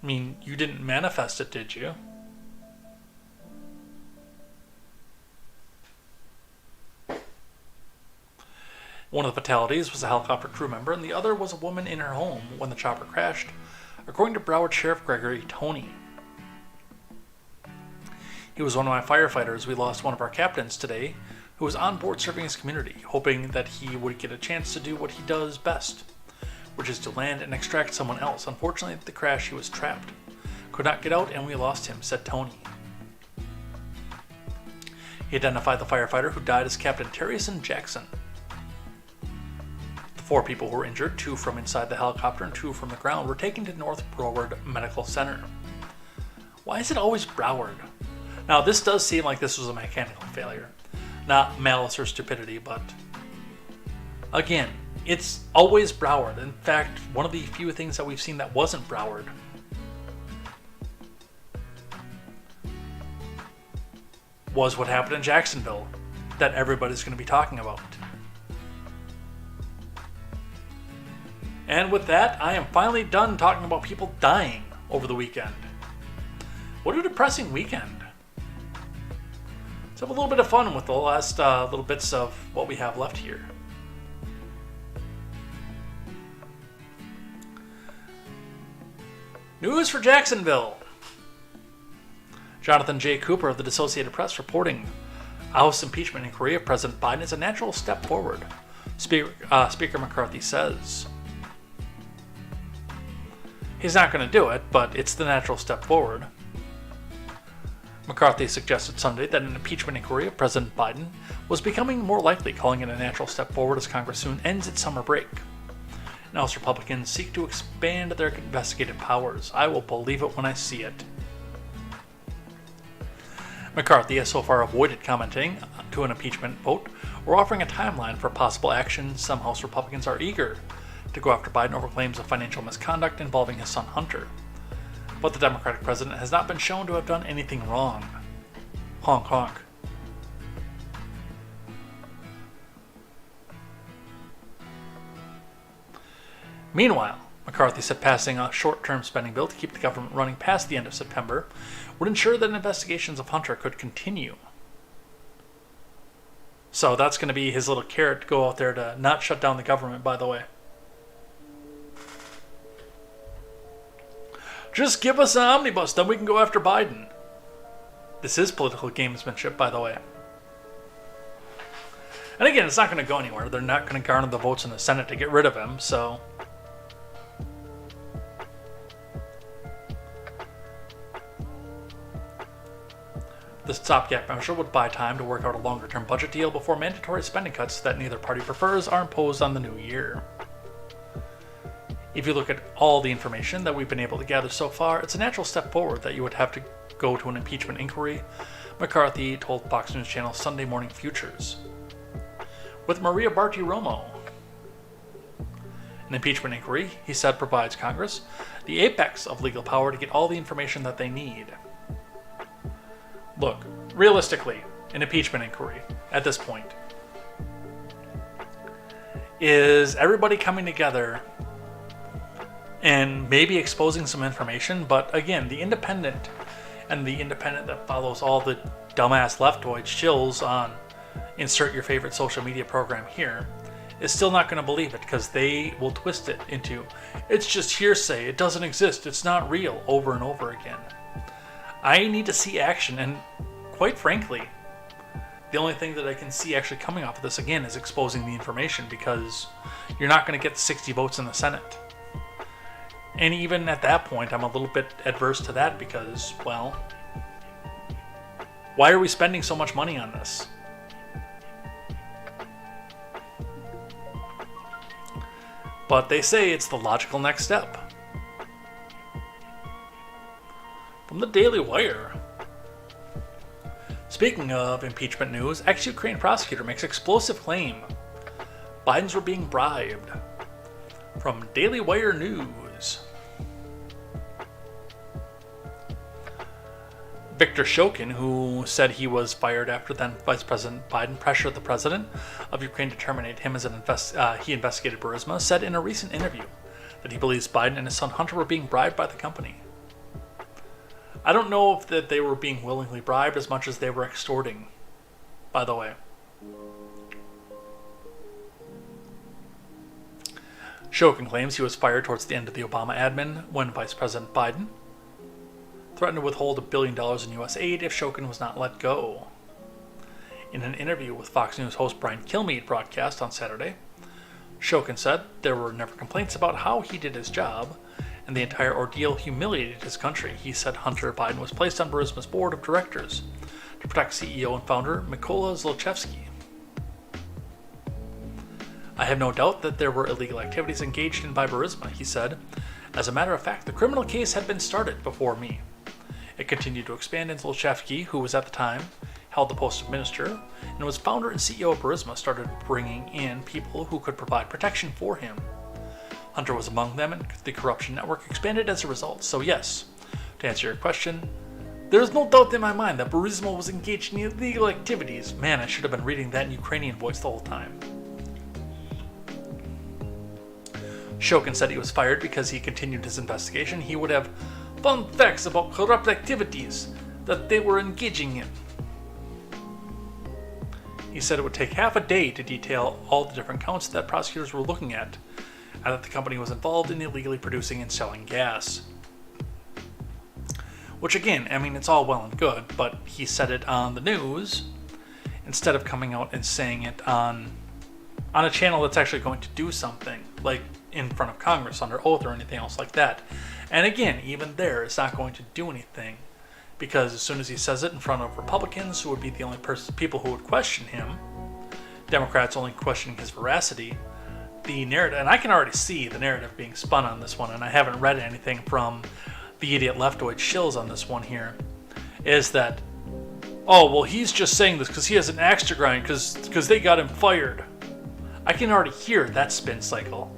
I mean, you didn't manifest it, did you? One of the fatalities was a helicopter crew member, and the other was a woman in her home when the chopper crashed, according to Broward Sheriff Gregory Toney. He was one of my firefighters. We lost one of our captains today, who was on board serving his community, hoping that he would get a chance to do what he does best, which is to land and extract someone else. Unfortunately, at the crash, he was trapped. Could not get out, and we lost him, said Toney. He identified the firefighter who died as Captain Terrison Jackson. The 4 people who were injured, 2 from inside the helicopter and 2 from the ground, were taken to North Broward Medical Center. Why is it always Broward? Now, this does seem like this was a mechanical failure. Not malice or stupidity, but again, it's always Broward. In fact, one of the few things that we've seen that wasn't Broward was what happened in Jacksonville that everybody's going to be talking about. And with that, I am finally done talking about people dying over the weekend. What a depressing weekend. Let's have a little bit of fun with the last little bits of what we have left here. News for Jacksonville. Jonathan J. Cooper of the Associated Press reporting House impeachment inquiry of President Biden is a natural step forward. Speaker McCarthy says. He's not going to do it, but it's the natural step forward. McCarthy suggested Sunday that an impeachment inquiry of President Biden was becoming more likely, calling it a natural step forward as Congress soon ends its summer break. And House Republicans seek to expand their investigative powers. I will believe it when I see it. McCarthy has so far avoided commenting to an impeachment vote or offering a timeline for possible action. Some House Republicans are eager to go after Biden over claims of financial misconduct involving his son Hunter. But the Democratic president has not been shown to have done anything wrong. Honk honk. Meanwhile, McCarthy said passing a short-term spending bill to keep the government running past the end of September would ensure that investigations of Hunter could continue. So that's going to be his little carrot to go out there to not shut down the government, by the way. Just give us an omnibus, then we can go after Biden. This is political gamesmanship, by the way. And again, it's not going to go anywhere. They're not going to garner the votes in the Senate to get rid of him, so... The stopgap measure would buy time to work out a longer-term budget deal before mandatory spending cuts that neither party prefers are imposed on the new year. If you look at all the information that we've been able to gather so far, it's a natural step forward that you would have to go to an impeachment inquiry, McCarthy told Fox News Channel Sunday Morning Futures. With Maria Bartiromo. An impeachment inquiry, he said, provides Congress the apex of legal power to get all the information that they need. Look, realistically, an impeachment inquiry, at this point, is everybody coming together and maybe exposing some information, but again, the independent that follows all the dumbass leftoid shills on insert your favorite social media program here is still not going to believe it because they will twist it into it's just hearsay, it doesn't exist, it's not real, over and over again. I need to see action, and quite frankly, the only thing that I can see actually coming off of this again is exposing the information, because you're not going to get 60 votes in the Senate. And even at that point, I'm a little bit adverse to that because, well, why are we spending so much money on this? But they say it's the logical next step. From the Daily Wire. Speaking of impeachment news, ex-Ukraine prosecutor makes explosive claim Bidens were being bribed. From Daily Wire News. Victor Shokin, who said he was fired after then Vice President Biden pressured the president of Ukraine to terminate him as he investigated Burisma, said in a recent interview that he believes Biden and his son Hunter were being bribed by the company. I don't know if that they were being willingly bribed as much as they were extorting, by the way. Shokin claims he was fired towards the end of the Obama admin when Vice President Biden threatened to withhold $1 billion in U.S. aid if Shokin was not let go. In an interview with Fox News host Brian Kilmeade broadcast on Saturday, Shokin said there were never complaints about how he did his job, and the entire ordeal humiliated his country. He said Hunter Biden was placed on Burisma's board of directors to protect CEO and founder Mykola Zlochevsky. I have no doubt that there were illegal activities engaged in by Burisma, he said. As a matter of fact, the criminal case had been started before me. It continued to expand, and Zlochevsky, who was at the time held the post of minister and was founder and CEO of Burisma, started bringing in people who could provide protection for him. Hunter was among them, and the corruption network expanded as a result. So yes, to answer your question, there's no doubt in my mind that Burisma was engaged in illegal activities. Man, I should have been reading that in Ukrainian voice the whole time. Shokin said he was fired because he continued his investigation. He would have fun facts about corrupt activities that they were engaging in. He said it would take half a day to detail all the different counts that prosecutors were looking at, and that the company was involved in illegally producing and selling gas. Which again, I mean, it's all well and good, but he said it on the news instead of coming out and saying it on a channel that's actually going to do something, like in front of Congress under oath or anything else like that. And again, even there, it's not going to do anything, because as soon as he says it in front of Republicans, who would be the only people who would question him, Democrats only questioning his veracity, the narrative, and I can already see the narrative being spun on this one, and I haven't read anything from the idiot leftoid shills on this one here, is that, oh, well, he's just saying this because he has an axe to grind because they got him fired. I can already hear that spin cycle.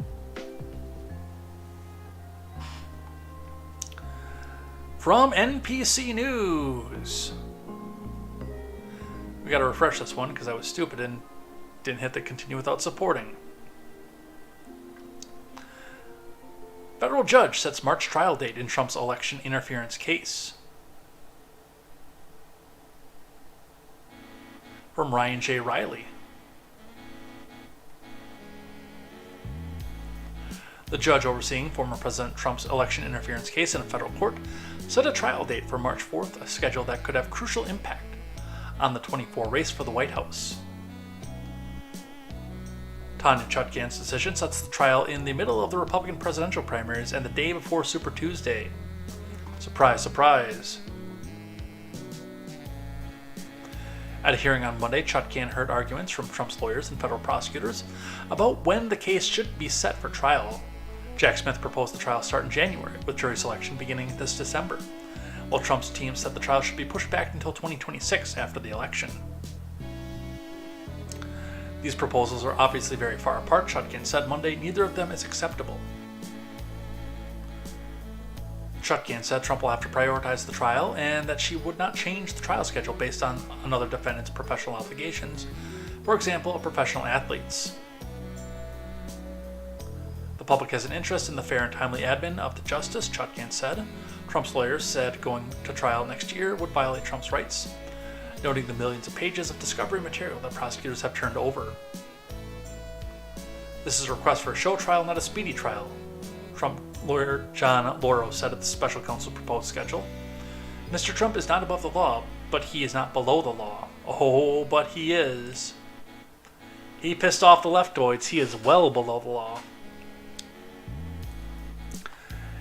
From NPC News. We gotta refresh this one because I was stupid and didn't hit the continue without supporting. Federal judge sets March trial date in Trump's election interference case. From Ryan J. Riley. The judge overseeing former President Trump's election interference case in a federal court set a trial date for March 4th, a schedule that could have crucial impact on the 24 race for the White House. Tanya Chutkan's decision sets the trial in the middle of the Republican presidential primaries and the day before Super Tuesday. Surprise, surprise. At a hearing on Monday, Chutkan heard arguments from Trump's lawyers and federal prosecutors about when the case should be set for trial. Jack Smith proposed the trial start in January, with jury selection beginning this December, while Trump's team said the trial should be pushed back until 2026 after the election. These proposals are obviously very far apart, Chutkan said Monday. Neither of them is acceptable. Chutkan said Trump will have to prioritize the trial and that she would not change the trial schedule based on another defendant's professional obligations, for example, of professional athletes. The public has an interest in the fair and timely admin of the justice, Chutkan said. Trump's lawyers said going to trial next year would violate Trump's rights, noting the millions of pages of discovery material that prosecutors have turned over. This is a request for a show trial, not a speedy trial, Trump lawyer John Lauro said at the special counsel's proposed schedule. Mr. Trump is not above the law, but he is not below the law. Oh, but he is. He pissed off the leftoids. He is well below the law.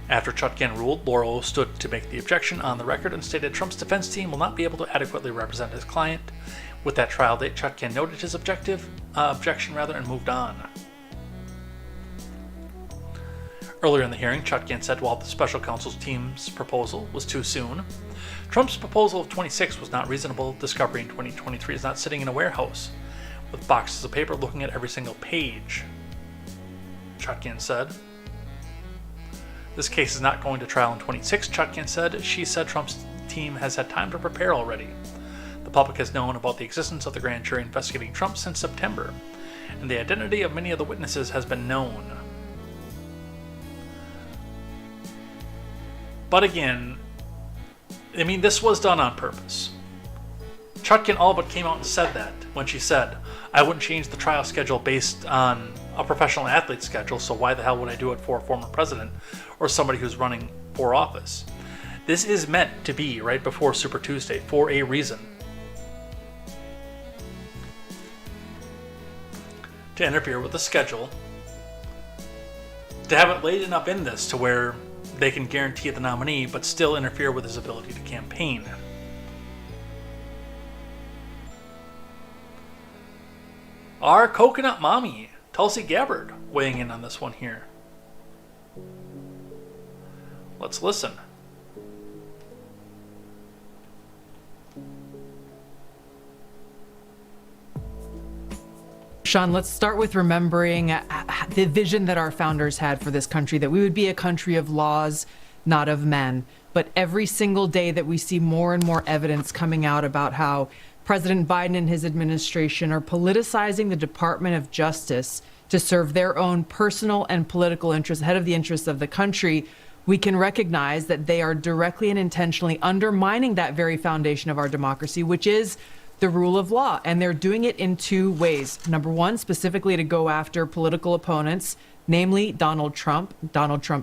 After Chutkan ruled, Lauro stood to make the objection on the record and stated Trump's defense team will not be able to adequately represent his client. With that trial date, Chutkan noted his objection and moved on. Earlier in the hearing, Chutkan said while the special counsel's team's proposal was too soon, Trump's proposal of 26 was not reasonable. Discovery in 2023 is not sitting in a warehouse with boxes of paper looking at every single page, Chutkan said. This case is not going to trial in 26, Chutkan said. She said Trump's team has had time to prepare already. The public has known about the existence of the grand jury investigating Trump since September, and the identity of many of the witnesses has been known. But again, I mean, this was done on purpose. Chutkan all but came out and said that when she said, I wouldn't change the trial schedule based on a professional athlete's schedule, so why the hell would I do it for a former president or somebody who's running for office? This is meant to be right before Super Tuesday for a reason. To interfere with the schedule, to have it laid enough in this to where they can guarantee the nominee but still interfere with his ability to campaign. Our coconut mommy, Tulsi Gabbard, weighing in on this one here. Let's listen. Sean, let's start with remembering the vision that our founders had for this country, that we would be a country of laws, not of men. But every single day that we see more and more evidence coming out about how President Biden and his administration are politicizing the Department of Justice to serve their own personal and political interests ahead of the interests of the country, we can recognize that they are directly and intentionally undermining that very foundation of our democracy, which is the rule of law. And they're doing it in two ways. Number one, specifically to go after political opponents, namely Donald Trump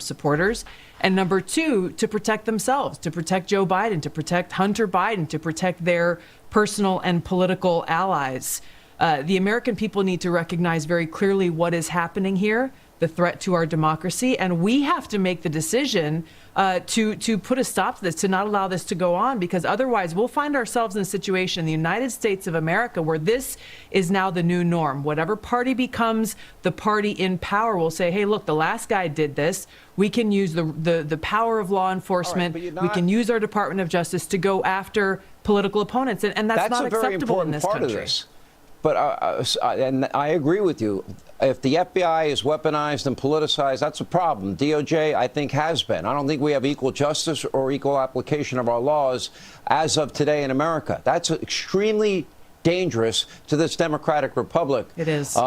supporters. And number two, to protect themselves, to protect Joe Biden, to protect Hunter Biden, to protect their personal and political allies. The American people need to recognize very clearly what is happening here, the threat to our democracy, and we have to make the decision to put a stop to this, to not allow this to go on, because otherwise we'll find ourselves in a situation in the United States of America where this is now the new norm. Whatever party becomes the party in power will say, hey, look, the last guy did this. We can use the power of law enforcment. We can use our Department of Justice to go after political opponents, and that's not acceptable in this country. But and I agree with you. If the FBI is weaponized and politicized, that's a problem. DOJ, I think, has been. I don't think we have equal justice or equal application of our laws as of today in America. That's extremely dangerous to this democratic republic. It is.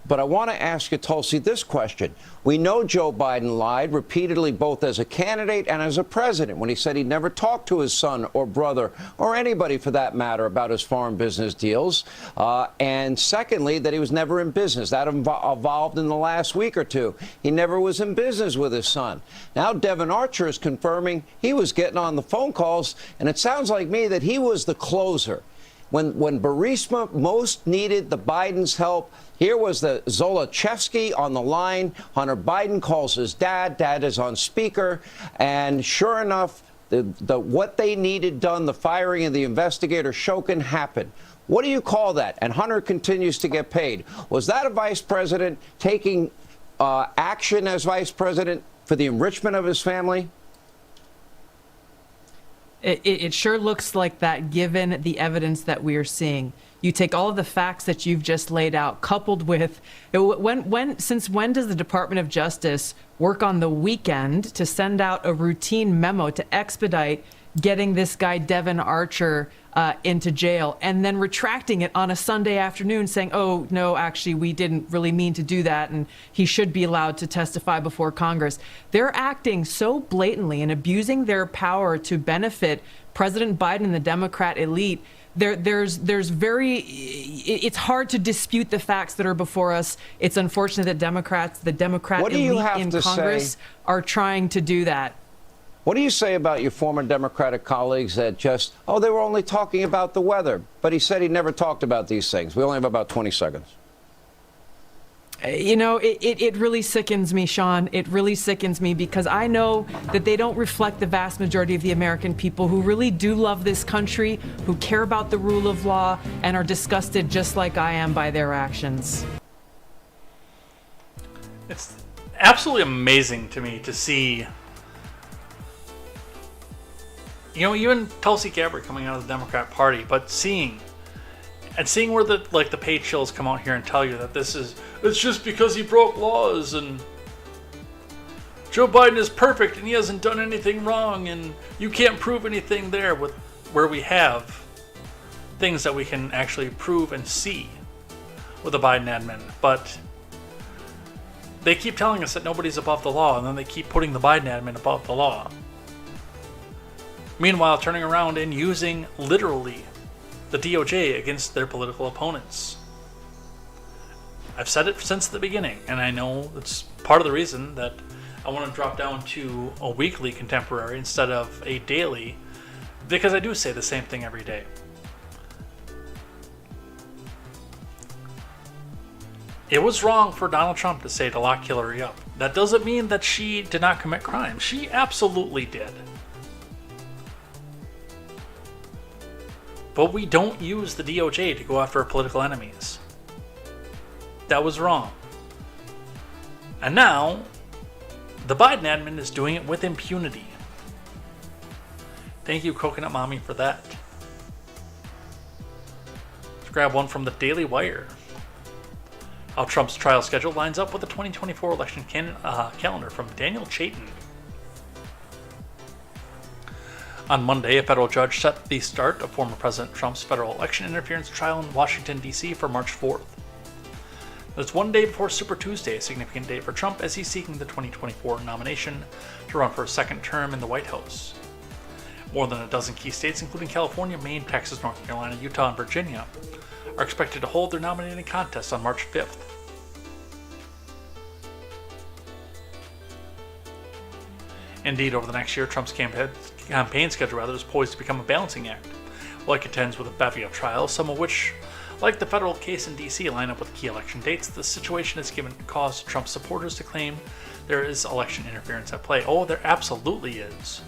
But I want to ask you, Tulsi, this question. We know Joe Biden lied repeatedly, both as a candidate and as a president, when he said he'd never talked to his son or brother or anybody for that matter about his foreign business deals. And secondly, that he was never in business. That evolved in the last week or two. He never was in business with his son. Now Devin Archer is confirming he was getting on the phone calls, and it sounds like me that he was the closer. When Burisma most needed the Biden's help, here was the Zolochevsky on the line. Hunter Biden calls his dad. Dad is on speaker. And sure enough, what they needed done, the firing of the investigator Shokin, happened. What do you call that? And Hunter continues to get paid. Was that a vice president taking action as vice president for the enrichment of his family? It sure looks like that, given the evidence that we are seeing. You take all of the facts that you've just laid out, coupled with since when does the Department of Justice work on the weekend to send out a routine memo to expedite getting this guy Devin Archer into jail, and then retracting it on a Sunday afternoon, saying, oh, no, actually, we didn't really mean to do that, and he should be allowed to testify before Congress. They're acting so blatantly and abusing their power to benefit President Biden and the Democrat elite. It's hard to dispute the facts that are before us. It's unfortunate that the Democrat elite in Congress are trying to do that. What do you say about your former Democratic colleagues that just, they were only talking about the weather, but he said he never talked about these things? We only have about 20 seconds. You know, it really sickens me, Sean. It really sickens me, because I know that they don't reflect the vast majority of the American people who really do love this country, who care about the rule of law, and are disgusted just like I am by their actions. absolutely amazing to me to see, even Tulsi Gabbard coming out of the Democrat Party, but seeing where the paid shills come out here and tell you that it's just because he broke laws and Joe Biden is perfect and he hasn't done anything wrong and you can't prove anything there, where we have things that we can actually prove and see with the Biden admin. But they keep telling us that nobody's above the law, and then they keep putting the Biden admin above the law. Meanwhile, turning around and using literally the DOJ against their political opponents. I've said it since the beginning, and I know it's part of the reason that I want to drop down to a weekly contemporary instead of a daily, because I do say the same thing every day. It was wrong for Donald Trump to say to lock Hillary up. That doesn't mean that she did not commit crime. She absolutely did. But we don't use the DOJ to go after our political enemies. That was wrong. And now, the Biden admin is doing it with impunity. Thank you, Coconut Mommy, for that. Let's grab one from the Daily Wire. How Trump's trial schedule lines up with the 2024 election calendar, from Daniel Chayton. On Monday, a federal judge set the start of former President Trump's federal election interference trial in Washington, D.C. for March 4th. That's one day before Super Tuesday, a significant day for Trump as he's seeking the 2024 nomination to run for a second term in the White House. More than a dozen key states, including California, Maine, Texas, North Carolina, Utah, and Virginia, are expected to hold their nominating contests on March 5th. Indeed, over the next year, Trump's campaign schedule is poised to become a balancing act, while it contends with a bevy of trials, some of which, like the federal case in D.C., line up with key election dates. The situation has given cause to Trump supporters to claim there is election interference at play. Oh, there absolutely is.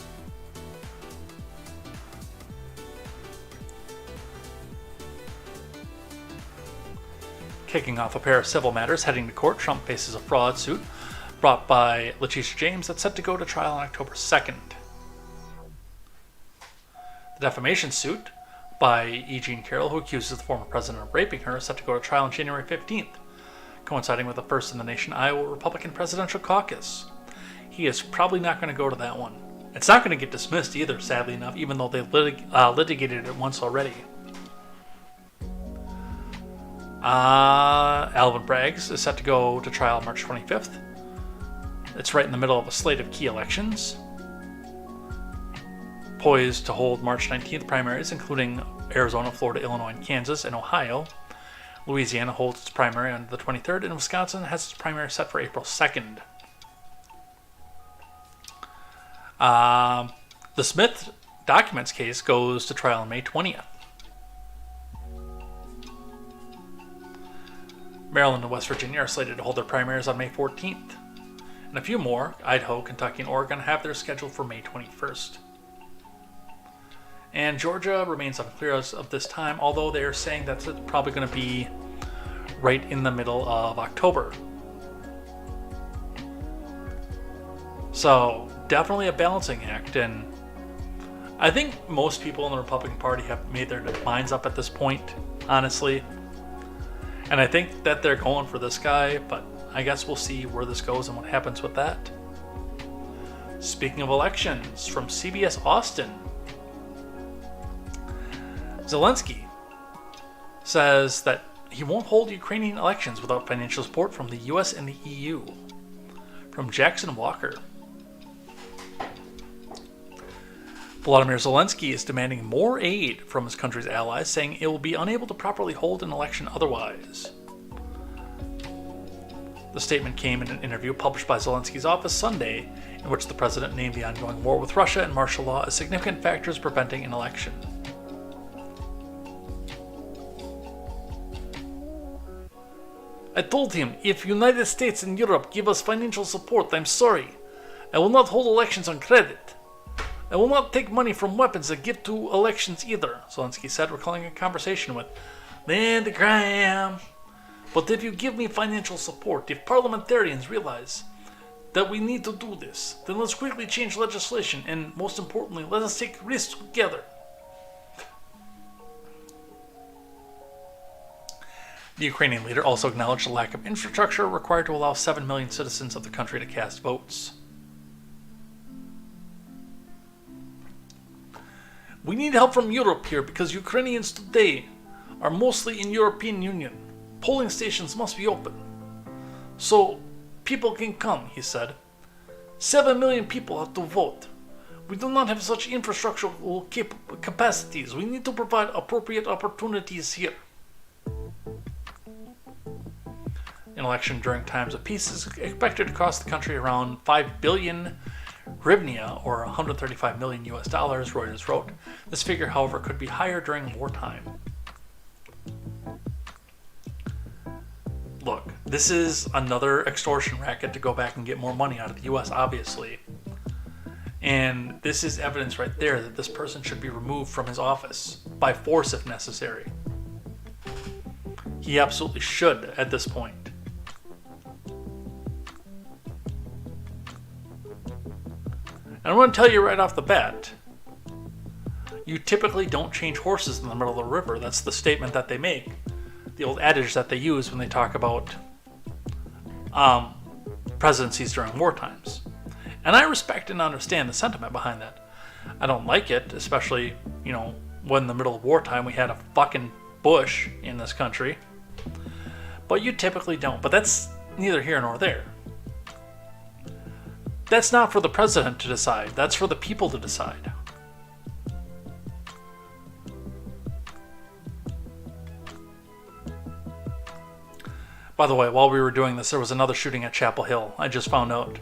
Kicking off a pair of civil matters heading to court, Trump faces a fraud suit brought by Letitia James that's set to go to trial on October 2nd. The defamation suit by E. Jean Carroll, who accuses the former president of raping her, is set to go to trial on January 15th, coinciding with the first in the nation Iowa Republican presidential caucus. He is probably not going to go to that one. It's not going to get dismissed either, sadly enough, even though they litigated it once already. Alvin Braggs is set to go to trial March 25th. It's right in the middle of a slate of key elections, poised to hold March 19th primaries, including Arizona, Florida, Illinois, and Kansas, and Ohio. Louisiana holds its primary on the 23rd, and Wisconsin has its primary set for April 2nd. The Smith documents case goes to trial on May 20th. Maryland and West Virginia are slated to hold their primaries on May 14th. And a few more, Idaho, Kentucky, and Oregon, have their scheduled for May 21st. And Georgia remains unclear as of this time, although they are saying that's probably going to be right in the middle of October. So, definitely a balancing act, and I think most people in the Republican Party have made their minds up at this point, honestly. And I think that they're going for this guy, but I guess we'll see where this goes and what happens with that. Speaking of elections, from CBS Austin, Zelensky says that he won't hold Ukrainian elections without financial support from the US and the EU. From Jackson Walker. Volodymyr Zelensky is demanding more aid from his country's allies, saying it will be unable to properly hold an election otherwise. The statement came in an interview published by Zelensky's office Sunday, in which the president named the ongoing war with Russia and martial law as significant factors preventing an election. I told him, if United States and Europe give us financial support, I'm sorry. I will not hold elections on credit. I will not take money from weapons that give to elections either, Zelensky said, recalling a conversation with Lindsey Graham. But if you give me financial support, if parliamentarians realize that we need to do this. Then let's quickly change legislation, and most importantly, let us take risks together. The Ukrainian leader also acknowledged the lack of infrastructure required to allow 7 million citizens of the country to cast votes. We need help from Europe here because Ukrainians today are mostly in European Union. Polling stations must be open so people can come, he said. 7 million people have to vote. We do not have such infrastructural capacities. We need to provide appropriate opportunities here. An election during times of peace is expected to cost the country around 5 billion hryvnia, or $135 million US, Reuters wrote. This figure, however, could be higher during wartime. Look, this is another extortion racket to go back and get more money out of the US, obviously. And this is evidence right there that this person should be removed from his office, by force if necessary. He absolutely should at this point. And I'm going to tell you right off the bat, you typically don't change horses in the middle of the river. That's the statement that they make. The old adage that they use when they talk about presidencies during war times. And I respect and understand the sentiment behind that. I don't like it, especially, when in the middle of wartime we had a fucking Bush in this country. But you typically don't. But that's neither here nor there. That's not for the president to decide. That's for the people to decide. By the way, while we were doing this, there was another shooting at Chapel Hill. I just found out.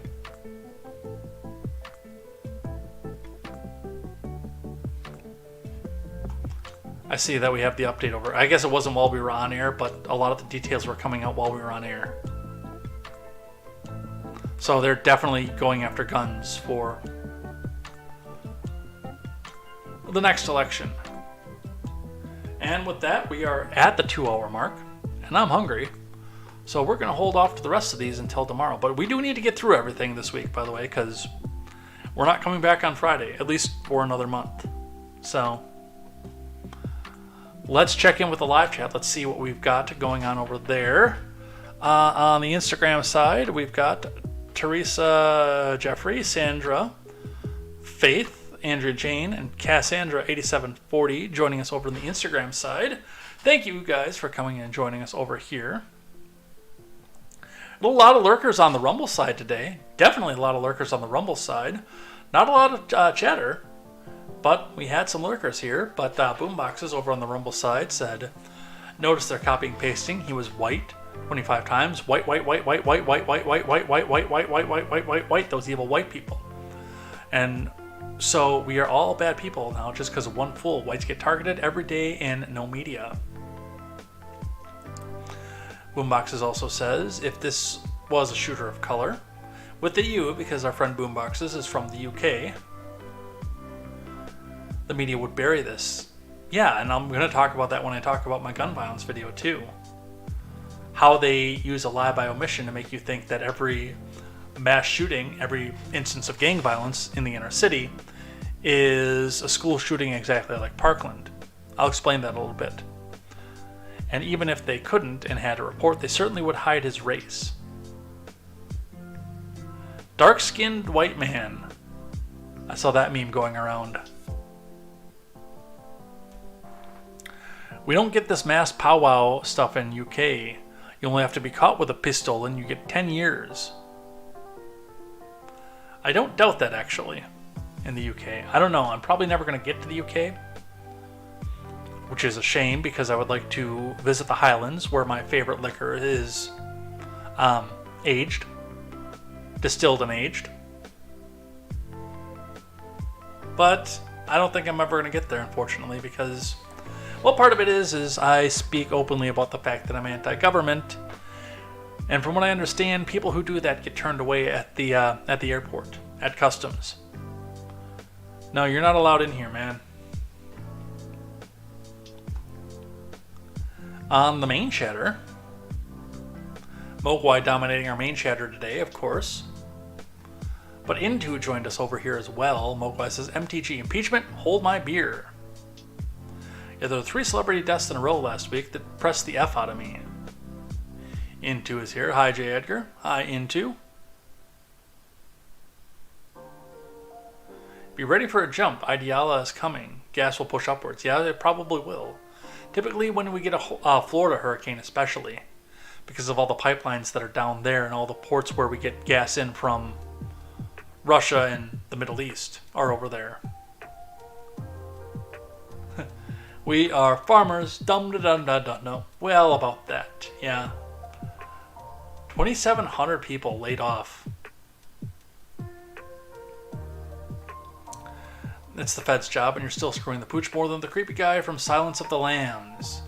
I see that we have the update over. I guess it wasn't while we were on air, but a lot of the details were coming out while we were on air. So they're definitely going after guns for the next election. And with that, we are at the 2-hour mark, and I'm hungry. So we're going to hold off to the rest of these until tomorrow. But we do need to get through everything this week, by the way, because we're not coming back on Friday, at least for another month. So let's check in with the live chat. Let's see what we've got going on over there. On the Instagram side, we've got Teresa Jeffrey, Sandra, Faith, Andrea Jane, and Cassandra8740 joining us over on the Instagram side. Thank you guys for coming and joining us over here. A lot of lurkers on the Rumble side today. Definitely a lot of lurkers on the Rumble side. Not a lot of chatter, but we had some lurkers here. But Boomboxes over on the Rumble side said, notice they're copying pasting. He was white 25 times. White, white, white, white, white, white, white, white, white, white, white, white, white, white, white, white, white. Those evil white people. And so we are all bad people now just because of one fool. Whites get targeted every day in no media. Boomboxes also says, if this was a shooter of color, with the U, because our friend Boomboxes is from the UK, the media would bury this. Yeah, and I'm going to talk about that when I talk about my gun violence video too. How they use a lie by omission to make you think that every mass shooting, every instance of gang violence in the inner city is a school shooting exactly like Parkland. I'll explain that a little bit. And even if they couldn't and had a report, they certainly would hide his race. Dark-skinned white man. I saw that meme going around. We don't get this mass powwow stuff in UK. You only have to be caught with a pistol and you get 10 years. I don't doubt that, actually, in the UK. I don't know. I'm probably never going to get to the UK, which is a shame because I would like to visit the Highlands where my favorite liquor is aged, distilled and aged. But I don't think I'm ever going to get there, unfortunately, because, well, part of it is I speak openly about the fact that I'm anti-government, and from what I understand, people who do that get turned away at the airport, at customs. No, you're not allowed in here, man. On the main chatter, Mogwai dominating our main chatter today, of course. But Into joined us over here as well. Mogwai says, MTG impeachment, hold my beer. Yeah, there were 3 celebrity deaths in a row last week that pressed the F out of me. Into is here. Hi, J. Edgar. Hi, Into. Be ready for a jump. Ideala is coming. Gas will push upwards. Yeah, it probably will. Typically when we get a Florida hurricane especially, because of all the pipelines that are down there and all the ports where we get gas in from Russia and the Middle East are over there. We are farmers. Dum-da-dum-da-dum. No. Well, about that. Yeah. 2,700 people laid off. It's the Fed's job, and you're still screwing the pooch more than the creepy guy from Silence of the Lambs.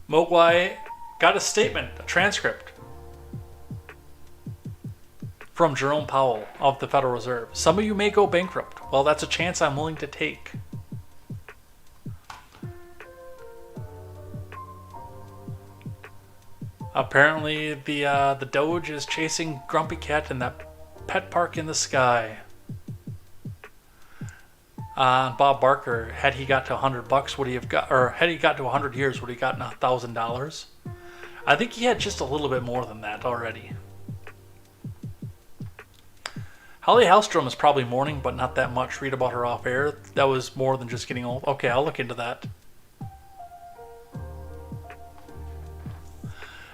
Mogwai got a statement, a transcript from Jerome Powell of the Federal Reserve. Some of you may go bankrupt. Well, that's a chance I'm willing to take. Apparently, the Doge is chasing Grumpy Cat in that pet park in the sky. Bob Barker, had he got to $100, would he have got, or had he got to 100 years, would he gotten $1,000? I think he had just a little bit more than that already. Holly Hallstrom is probably mourning, but not that much. Read about her off air. That was more than just getting old. Okay, I'll look into that.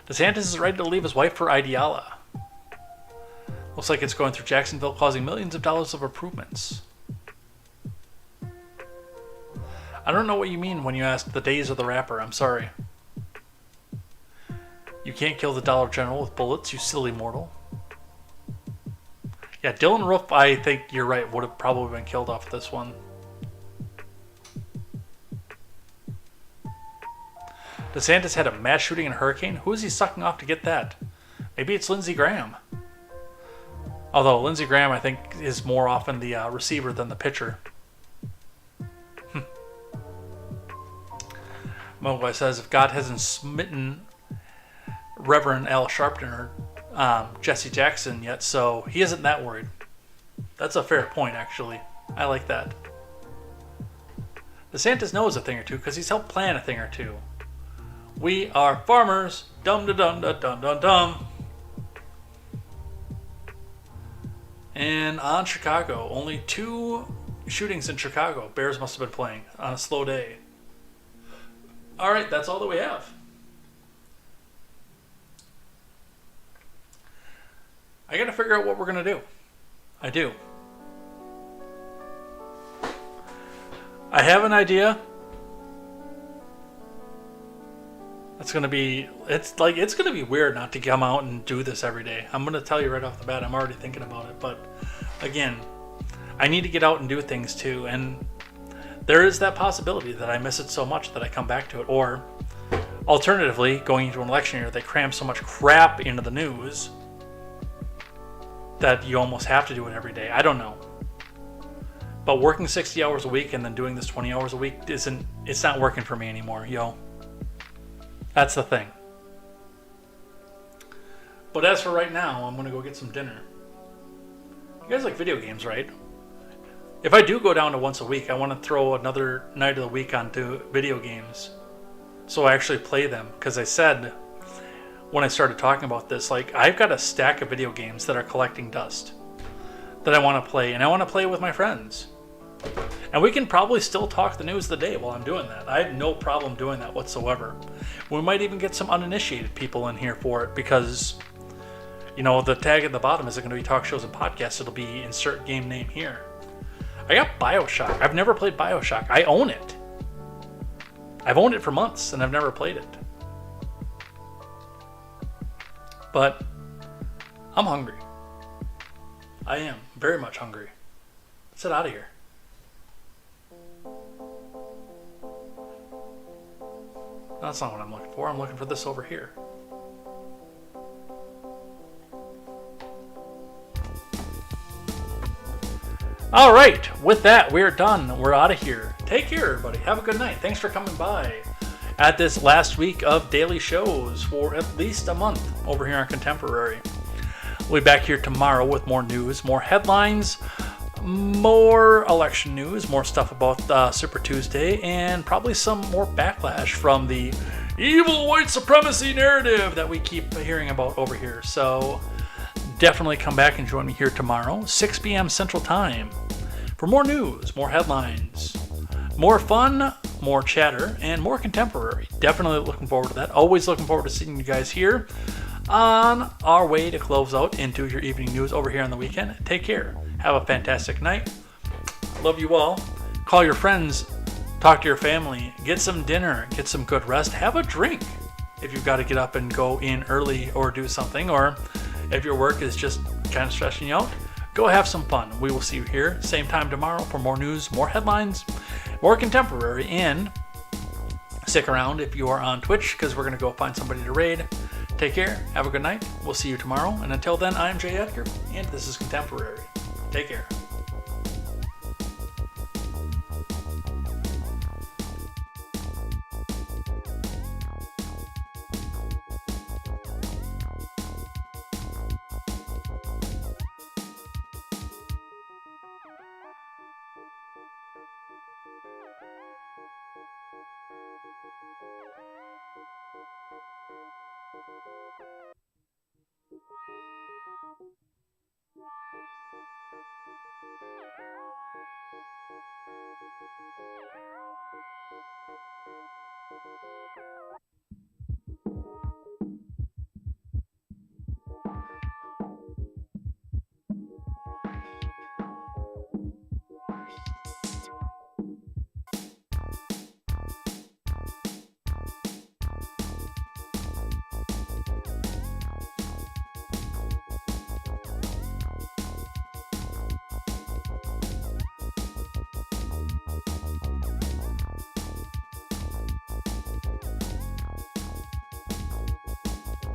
DeSantis is ready to leave his wife for Ideala. Looks like it's going through Jacksonville, causing millions of dollars of improvements. I don't know what you mean when you ask the days of the rapper. I'm sorry. You can't kill the Dollar General with bullets, you silly mortal. Yeah, Dylan Roof, I think you're right, would have probably been killed off this one. DeSantis had a mass shooting in a hurricane. Who is he sucking off to get that? Maybe it's Lindsey Graham. Although Lindsey Graham, I think, is more often the receiver than the pitcher. Mogwai says, if God hasn't smitten Reverend Al Sharpton or Jesse Jackson yet, so he isn't that worried. That's a fair point, actually. I like that. DeSantis knows a thing or two because he's helped plan a thing or two. We are farmers. Dum-da-dum-da-dum-dum-dum. And on Chicago, only 2 shootings in Chicago. Bears must have been playing on a slow day. All right, that's all that we have. I gotta figure out what we're gonna do. I do. I have an idea. It's gonna be weird not to come out and do this every day. I'm gonna tell you right off the bat, I'm already thinking about it. But again, I need to get out and do things too, and there is that possibility that I miss it so much that I come back to it. Or alternatively, going into an election year, they cram so much crap into the news that you almost have to do it every day. I don't know. But working 60 hours a week and then doing this 20 hours a week it's not working for me anymore, yo. That's the thing. But as for right now, I'm gonna go get some dinner. You guys like video games, right? If I do go down to once a week, I want to throw another night of the week onto video games. So I actually play them. Because I said, when I started talking about this, like, I've got a stack of video games that are collecting dust that I want to play. And I want to play with my friends. And we can probably still talk the news of the day while I'm doing that. I have no problem doing that whatsoever. We might even get some uninitiated people in here for it. Because, you know, the tag at the bottom isn't going to be talk shows and podcasts. It'll be insert game name here. I got BioShock. I've never played BioShock. I own it. I've owned it for months and I've never played it. But I'm hungry. I am very much hungry. Let's get out of here. That's not what I'm looking for. I'm looking for this over here. All right, with that, we're done. We're out of here. Take care, everybody. Have a good night. Thanks for coming by. at this last week of daily shows for at least a month over here on Contemporary. We'll be back here tomorrow with more news, more headlines, more election news, more stuff about Super Tuesday, and probably some more backlash from the evil white supremacy narrative that we keep hearing about over here. So definitely come back and join me here tomorrow, 6 p.m. Central Time, for more news, more headlines, more fun, more chatter, and more contemporary. Definitely looking forward to that. Always looking forward to seeing you guys here on our way to close out into your evening news over here on the weekend. Take care. Have a fantastic night. Love you all. Call your friends. Talk to your family. Get some dinner. Get some good rest. Have a drink if you've got to get up and go in early or do something, or if your work is just kind of stressing you out, go have some fun. We will see you here same time tomorrow for more news, more headlines, more contemporary, and stick around if you are on Twitch because we're going to go find somebody to raid. Take care. Have a good night. We'll see you tomorrow. And until then, I'm Jay Edgar, and this is Contemporary. Take care.